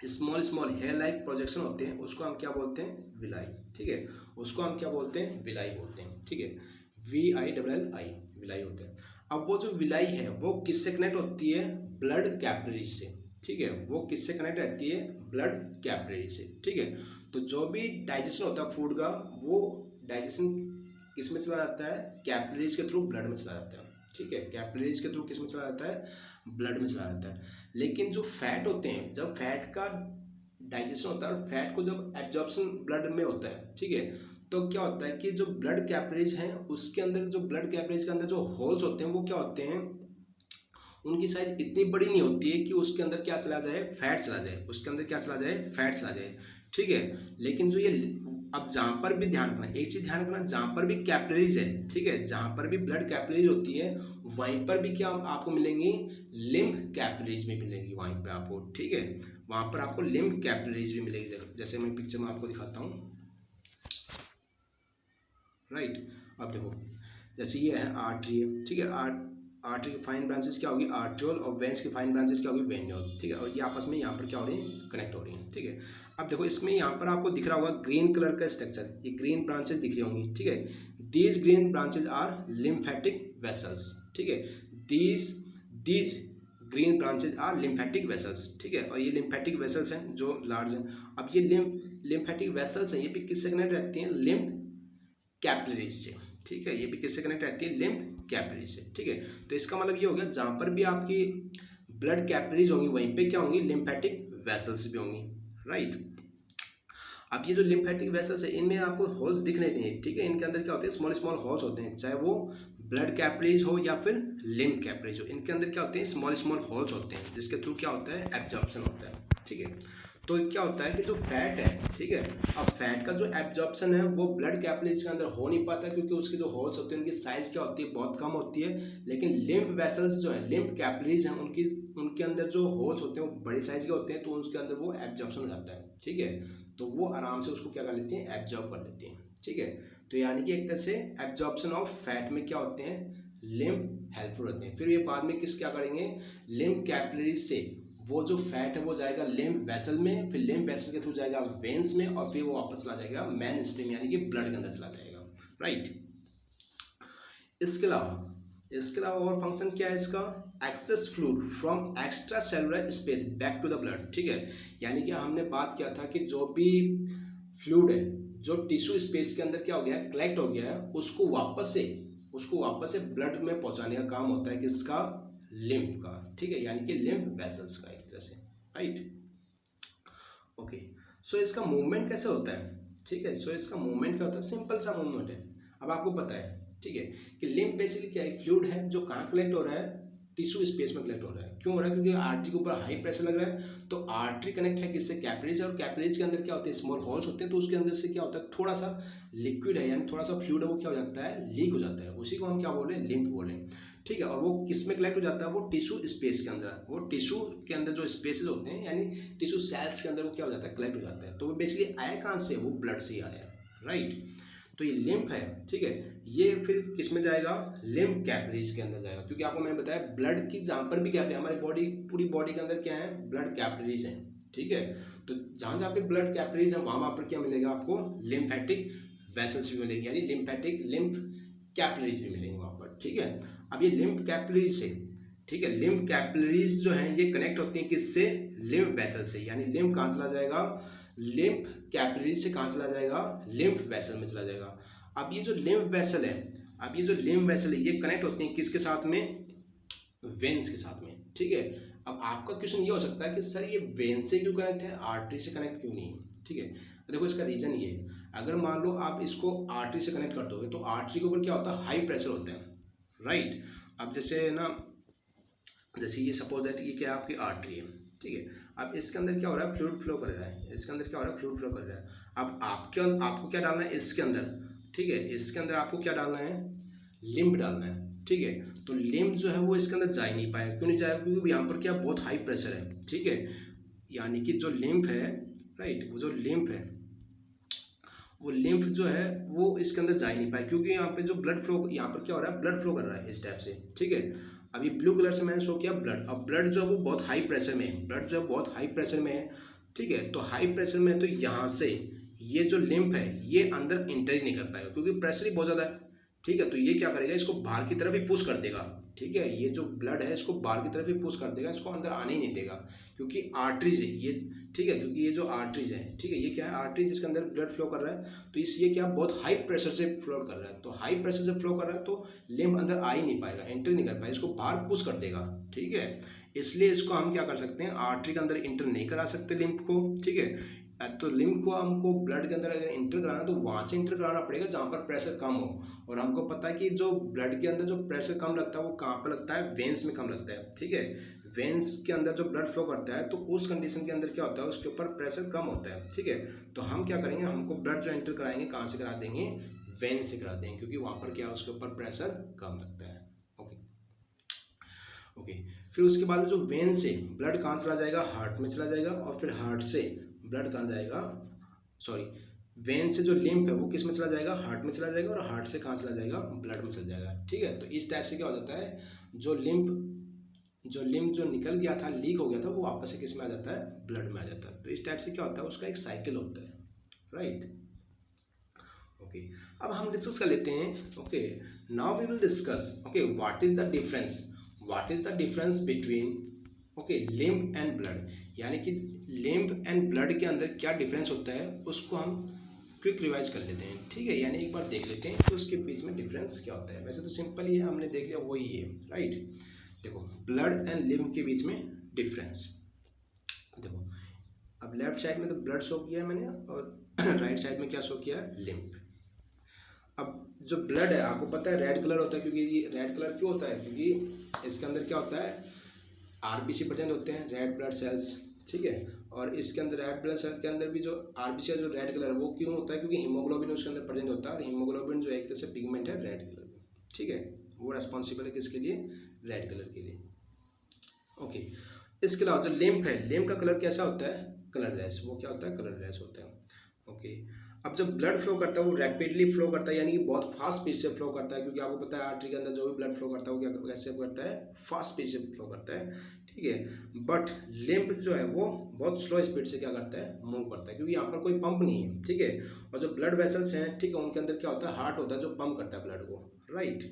small small hair like projection होते हैं, उसको हम क्या बोलते हैं, विलाई, ठीक है, उसको हम क्या बोलते हैं, विलाई बोलते हैं, ठीक है, VILLI, विलाई होते हैं। अब वो जो विलाई है वो किससे कनेक्ट होती है, ब्लड कैपिलरीज से, ठीक है, वो किससे कनेक्ट रहती है, ब्लड कैपिलरीज से, ठीक है। तो जो भी डाइजेशन होता है फूड का, वो डाइजेशन किस में चला जाता है, कैपिलरीज के थ्रू ब्लड में चला जाता है, ठीक है, कैपिलरीज के थ्रू किस में चला जाता है, ब्लड में चला जाता है। लेकिन जो फैट होते हैं, जब फैट का डाइजेशन होता है और फैट को जब एब्जॉर्प्शन ब्लड में होता है, ठीक है, तो क्या होता है कि जो ब्लड कैपिलरीज हैं उसके अंदर, जो ब्लड कैपिलरीज के अंदर जो होल्स होते हैं वो क्या होते हैं, उनकी साइज इतनी बड़ी नहीं होती है कि उसके अंदर क्या चला जाए, फैट चला जाए, उसके अंदर क्या चला जाए, फैट चला जाए, ठीक है। लेकिन जो ये, अब जहाँ पर भी ध्यान रखना, एक चीज ध्यान रखना, जहाँ पर भी कैपिलरीज है, ठीक है, जहाँ पर भी ब्लड कैपिलरीज होती है वहीं पर भी क्या आपको मिलेंगी, लिम्फ कैपिलरीज भी मिलेंगी वहीं पे आपको, ठीक है, वहाँ पर आपको लिम्फ कैपिलरीज भी मिलेगी, जैसे मैं पिक्चर में आपको दिखाता हूँ, राइट। अब देखो, जैसे ये है आर्टरी है, ठीक है, आर्टरी की फाइन ब्रांचेस क्या होगी, आर्ट्रियोल, और वेन्स की फाइन ब्रांचेस क्या होगी, वेन्यूल, ठीक है, और ये आपस में यहाँ पर क्या हो रही है, कनेक्ट हो रही है, ठीक है। अब देखो, इसमें यहाँ पर आपको दिख रहा होगा ग्रीन कलर का स्ट्रक्चर, ये ग्रीन ब्रांचेस दिख रही होंगी, ठीक है, these green branches are lymphatic vessels, ठीक है, these green branches are lymphatic vessels, ठीक है, और ये लिम्फेटिक वेसल्स हैं जो लार्ज हैं। अब ये लिम्फेटिक वेसल्स हैं, ये भी किससे कनेक्ट रहती हैं, लिम्फ कैपिलरीज से, ठीक है, ये भी किससे कनेक्ट रहती है, लिम्फ कैपिलरीज से, ठीक है। तो इसका मतलब ये हो गया, जहां पर भी आपकी ब्लड कैपिलरीज होंगी वहीं पे क्या होंगी, लिम्फेटिक वेसल्स भी होंगी, राइट। अब ये जो लिम्फेटिक वेसल्स है इनमें आपको होल्स दिख रहे हैं, ठीक है, इनके अंदर क्या होते हैं, स्मॉल स्मॉल होल्स होते हैं, चाहे वो ब्लड कैपिलरीज हो या फिर लिम्फ कैपिलरीज हो, इनके अंदर क्या होते हैं, स्मॉल स्मॉल होल्स होते हैं, जिसके थ्रू क्या होता है, एब्जॉर्प्शन होता है, ठीक है। तो क्या होता है कि जो फैट है, ठीक है, अब फैट का जो एब्जॉर्प्शन है वो ब्लड कैपिलरीज के अंदर हो नहीं पाता, क्योंकि उसके जो होल्स होते हैं उनकी साइज क्या होती है, बहुत कम होती है। लेकिन लिम्फ वेसल्स जो है, लिम्फ कैपिलरीज हैं, उनके अंदर जो होल्स होते हैं वो बड़े साइज के होते हैं, तो उसके अंदर वो एब्जॉर्प्शन हो जाता है, ठीक है, तो वो आराम से उसको क्या कर लेती हैं, एब्जॉर्ब कर लेती हैं, ठीक है। तो यानी कि एक तरह से एब्जॉर्प्शन ऑफ फैट में क्या होते हैं, लिम्फ हेल्पफुल होते हैं। फिर ये बाद में किस क्या करेंगे, लिम्फ कैपिलरीज से वो जो फैट है वो जाएगा लिम्फ वेसल में, फिर लिम्फ वेसल के थ्रू जाएगा वेन्स में, और फिर वो वापस चला जाएगा मेन स्ट्रीम यानी कि ब्लड के अंदर चला जाएगा, राइट। इसके अलावा और फंक्शन क्या है इसका, excess fluid from extra cellular space back to the blood, ठीक है, यानी कि हमने बात किया था कि जो भी फ्लूइड है जो टिश्यू स्पेस के अंदर क्या हो गया है, कलेक्ट हो गया है, उसको वापस से ब्लड में पहुंचाने का काम होता है किसका, लिम्फ का, ठीक है, यानी कि लिम्फ वेसल्स का, एक तरह से, राइट। ओके, सो इसका मूवमेंट कैसे होता है, ठीक है, सो इसका मूवमेंट क्या होता है, सिंपल सा मूवमेंट है। अब आपको पता है, ठीक है, कि लिम्फ बेसिकली क्या है, फ्लूइड है जो कहाँ कलेक्ट हो रहा है, टिश्यू स्पेस में कलेक्ट हो रहा है। क्यों हो रहा है, क्योंकि आर्टरी के ऊपर हाई प्रेशर लग रहा है, तो आर्टरी कनेक्ट है किससे, कैपिलरीज, और कैपिलरीज के अंदर क्या होते हैं, स्मॉल होल्स होते हैं, तो उसके अंदर से क्या होता है, थोड़ा सा लिक्विड है यानी थोड़ा सा फ्लूइड है वो क्या हो जाता है, लीक हो जाता है, उसी को हम क्या बोले, लिम्फ बोले, ठीक है। और वो किस में कलेक्ट हो जाता है, वो टिश्यू स्पेस के अंदर, वो टिश्यू के अंदर जो स्पेसेस होते हैं यानी टिश्यू सेल्स के अंदर वो क्या हो जाता है, कलेक्ट हो जाता है। तो वो बेसिकली आया कहाँ से, वो ब्लड से आया, राइट। तो ये लिम्फ है, ठीक है, ये फिर किस में जाएगा, लिम्फ कैपिलरीज के अंदर जाएगा, क्योंकि आपको मैंने बताया ब्लड की जहाँ पर भी कैपिलरी, हमारी बॉडी पूरी बॉडी के अंदर क्या है, ब्लड कैपिलरीज है, ठीक है। तो जहाँ जहाँ पे ब्लड कैपिलरीज है वहाँ पर क्या मिलेगा आपको, लिम्फेटिक वेसल्स भी मिलेंगे, यानी लिम्फ कैपिलरीज भी मिलेंगे वहाँ पर, ठीक है। अब ये लिम्फ कैपिलरीज से, ठीक है, लिम्फ कैपिलरीज जो है ये कनेक्ट होती है किससे, लिम्फ वेसल से, यानी लिम्फ कहाँ चला जाएगा, लिम्फ कैपिलरीज से कहाँ चला जाएगा, लिम्फ वेसल में चला जाएगा। अब ये जो लिम्फ वेसल है, अब ये जो लिम्फ वेसल है ये कनेक्ट होती है किसके साथ में, वेन्स के साथ में, ठीक है। अब आपका क्वेश्चन ये हो सकता है कि सर ये वेन से क्यों कनेक्ट है, आर्टरी से कनेक्ट क्यों नहीं है, ठीक है। देखो इसका रीजन ये है, अगर मान लो आप इसको आर्टरी से कनेक्ट कर दोगे तो आर्टरी के ऊपर क्या होता है, हाई प्रेशर होता है, राइट। अब जैसे ना, जैसे ये सपोज दैट ये क्या आपकी आर्टरी है, ठीक है। अब इसके अंदर क्या हो रहा है, फ्लूइड फ्लो कर रहा है, इसके अंदर क्या हो रहा है, फ्लूइड फ्लो कर रहा है। अब आपको क्या डालना है इसके अंदर, ठीक है, इसके अंदर आपको क्या डालना है, लिम्फ डालना है, ठीक है। तो लिम्फ जो है वो इसके अंदर जा ही नहीं पाएगा, क्यों नहीं जाएगा, क्योंकि यहाँ पर क्या बहुत हाई प्रेशर है, ठीक है। यानी कि जो लिम्फ है, राइट, वो जो लिम्फ है, वो लिम्फ जो है वो इसके अंदर जा ही नहीं पाए, क्योंकि यहाँ पे जो ब्लड फ्लो, यहाँ पर क्या हो रहा है, ब्लड फ्लो कर रहा है इस टाइप से, ठीक है। अभी ब्लू कलर से मैंने शो किया ब्लड, अब ब्लड जो है वो बहुत हाई प्रेशर में है, ब्लड जो है बहुत हाई प्रेशर में है, ठीक है। तो हाई प्रेशर में है तो यहाँ से ये जो लिम्फ है ये अंदर इंटर ही नहीं कर पाएगा, क्योंकि प्रेशर ही बहुत ज़्यादा है, ठीक है। तो ये क्या करेगा, इसको बाहर की तरफ ही पुश कर देगा, ठीक है। ये जो ब्लड है इसको बाहर की तरफ ही पुश कर देगा, इसको अंदर आने ही नहीं देगा, क्योंकि आर्टरीज है ये, ठीक है, क्योंकि ये जो आर्टरीज है, ठीक है, ये क्या है, आर्टरी जिसके अंदर ब्लड फ्लो कर रहा है, तो इसलिए क्या बहुत हाई प्रेशर से फ्लो कर रहा है, तो हाई प्रेशर से फ्लो कर रहा है तो लिम्फ अंदर आ ही नहीं पाएगा, एंटर नहीं कर पाएगा, इसको बाहर पुश कर देगा, ठीक है। इसलिए इसको हम क्या कर सकते हैं, आर्टरी के अंदर इंटर नहीं करा सकते लिम्फ को, ठीक है। तो लिम्फ को हमको ब्लड के अंदर अगर इंटर कराना तो वहाँ से इंटर कराना पड़ेगा जहाँ पर प्रेशर कम हो, और हमको पता है कि जो ब्लड के अंदर जो प्रेशर कम लगता है वो कहाँ पर लगता है, वेन्स में कम लगता है, ठीक है। वेन्स के अंदर जो ब्लड फ्लो करता है तो उस कंडीशन के अंदर क्या होता है, उसके ऊपर प्रेशर कम होता है, ठीक है। तो हम क्या करेंगे, हमको ब्लड जो एंटर कराएंगे कहाँ से करा देंगे, वेन से करा देंगे, क्योंकि वहाँ पर क्या है, उसके ऊपर प्रेशर कम लगता है, ओके ओके। फिर उसके बाद जो वेन से ब्लड कहाँ चला जाएगा, हार्ट में चला जाएगा, और फिर हार्ट से ब्लड कहाँ जाएगा, सॉरी, वेन से जो लिम्फ है वो किस में चला जाएगा, हार्ट में चला जाएगा, और हार्ट से कहाँ चला जाएगा, ब्लड में चला जाएगा, ठीक है। तो इस टाइप से क्या हो जाता है, जो लिम्फ जो निकल गया था, लीक हो गया था, वो वापस से किस में आ जाता है, ब्लड में आ जाता है। तो इस टाइप से क्या होता है, उसका एक साइकिल होता है, राइट, ओके। अब हम डिस्कस कर लेते हैं, okay, now we will discuss, okay, what is the difference between, okay, lymph and blood, यानी कि लिम्फ एंड ब्लड के अंदर क्या डिफरेंस होता है उसको हम क्विक रिवाइज कर लेते हैं, ठीक है। यानी एक बार देख लेते हैं कि उसके बीच में डिफरेंस क्या होता है। वैसे तो सिंपल ही है, हमने देख लिया वही है, राइट। देखो ब्लड एंड लिम्फ के बीच में डिफरेंस देखो, अब लेफ्ट साइड में तो ब्लड शो किया है मैंने, और राइट साइड में क्या शो किया है, लिम्फ। अब जो ब्लड है आपको पता है रेड कलर होता है, क्योंकि ये रेड कलर क्यों होता है, क्योंकि इसके अंदर क्या होता है, आरबीसी प्रेजेंट होते हैं, रेड ब्लड सेल्स, ठीक है। और इसके अंदर रेड ब्लड सेल के अंदर भी जो आरबीसी है जो रेड कलर है वो क्यों होता है, क्योंकि हीमोग्लोबिन उसके अंदर प्रेजेंट होता है, और हीमोग्लोबिन जो एक तरह से पिगमेंट है रेड कलर में, ठीक है, वो रेस्पॉन्सिबल है किसके लिए, रेड कलर के लिए, ओके। इसके अलावा जो लिम्फ है, लिम्फ का कलर कैसा होता है, कलरलेस, वो क्या होता है, कलरलेस होता है, ओके। अब जब ब्लड फ्लो करता है वो रैपिडली फ्लो करता है, यानी कि बहुत फास्ट स्पीड से फ्लो करता है, क्योंकि आपको पता है आर्टरी के अंदर जो भी ब्लड फ्लो करता है वो क्या कैसे करता है, फास्ट स्पीड से फ्लो करता है, ठीक है। बट लिम्फ जो है वो बहुत स्लो स्पीड से क्या करता है, मूव करता है, क्योंकि यहाँ पर कोई पंप नहीं है, ठीक है। और जो ब्लड वेसल्स हैं, ठीक है, उनके अंदर क्या होता है, हार्ट होता है जो पंप करता है ब्लड को, right.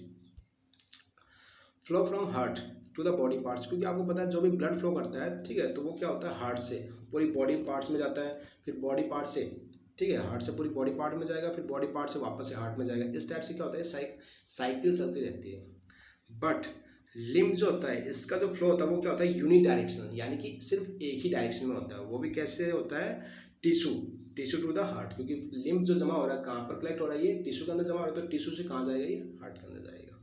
Flow from heart to the body parts, क्योंकि आपको पता है जो भी ब्लड फ्लो करता है, ठीक है, तो वो क्या होता है, हार्ट से पूरी बॉडी पार्ट्स में जाता है, फिर बॉडी पार्ट से, ठीक है, हार्ट से पूरी बॉडी पार्ट में जाएगा, फिर बॉडी पार्ट से वापस से हार्ट में जाएगा। इस टाइप से क्या होता है, साइकिल चलती रहती है। बट लिम्फ जो होता है इसका जो फ्लो होता है वो क्या होता है, यूनिडायरेक्शनल, यानी कि सिर्फ एक ही डायरेक्शन में होता है। वो भी कैसे होता है, टिश्यू टू द हार्ट, क्योंकि लिम्फ जो जमा हो रहा है कहाँ पर कलेक्ट हो रहा है, ये टिश्यू के अंदर जमा हो रहा है, तो टिश्यू से कहाँ जाएगा, ये हार्ट के अंदर जाएगा।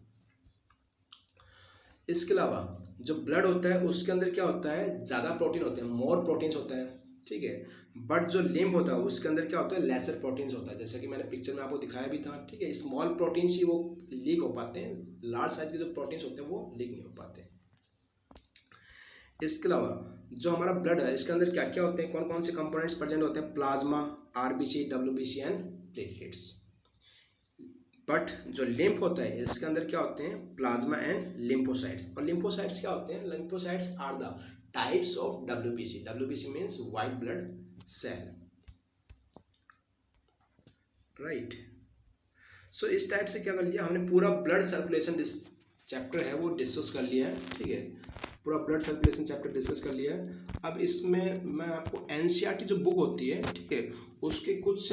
इसके अलावा जो ब्लड होता है उसके अंदर क्या होता है, ज़्यादा प्रोटीन होते हैं, मोर प्रोटीन्स होते हैं, ठीक है। बट जो लिम्फ होता है उसके अंदर क्या होता है, लेसर प्रोटीन्स होता है, जैसे कि मैंने पिक्चर में आपको दिखाया भी था, ठीक है। स्मॉल प्रोटीन्स ही वो लीक हो पाते हैं, लार्ज साइज के जो प्रोटीन्स होते हैं वो लीक नहीं हो पाते। इसके अलावा जो हमारा ब्लड है इसके अंदर क्या क्या होते हैं, कौन कौन से कंपोनेंट्स प्रेजेंट होते हैं, plasma, RBC, WBC and platelets. But जो लिम्फ होता है इसके अंदर क्या होते हैं, प्लाज्मा एंड लिम्फोसाइट्स। और लिम्फोसाइट्स क्या होते हैं, lymphocytes are the types of WBC. WBC means white blood cell, right. So इस टाइप से क्या कर लिया हमने, पूरा ब्लड सर्कुलेशन चैप्टर है वो डिस्कस कर लिया है, ठीक है। पूरा ब्लड सर्कुलेशन चैप्टर डिस्कस कर लिया है। अब इसमें मैं आपको एनसीईआरटी जो बुक होती है, ठीक है, उसके कुछ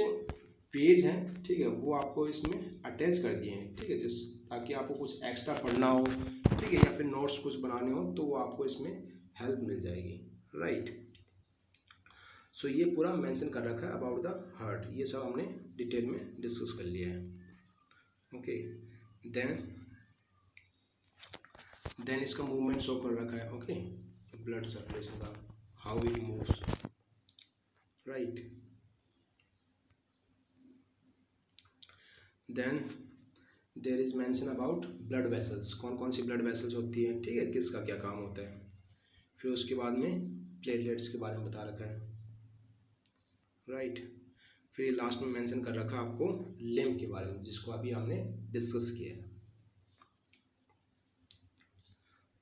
पेज हैं, ठीक है, वो आपको इसमें अटैच कर दिए हैं, ठीक है, जिस ताकि आपको कुछ एक्स्ट्रा पढ़ना हो, ठीक है, या फिर नोट्स कुछ बनाने हो तो वो आपको इसमें हेल्प मिल जाएगी, राइट। सो ये पूरा मेंशन कर रखा है अबाउट द हार्ट, ये सब हमने डिटेल में डिस्कस कर लिया है, ओके। देन इसका मूवमेंट शो कर रखा है, ओके, ब्लड सर्कुलेशन का, how it moves, right. Then there is mention about blood vessels, कौन कौन सी ब्लड वेसल्स होती हैं, ठीक है, किसका क्या काम होता है। फिर उसके बाद में प्लेटलेट्स के बारे में बता रखा है, राइट। फिर लास्ट में मेंशन कर रखा आपको लिम्फ के बारे में, जिसको अभी हमने डिस्कस किया है,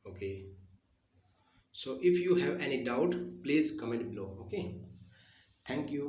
okay. So if you have any doubt please comment below, okay, thank you.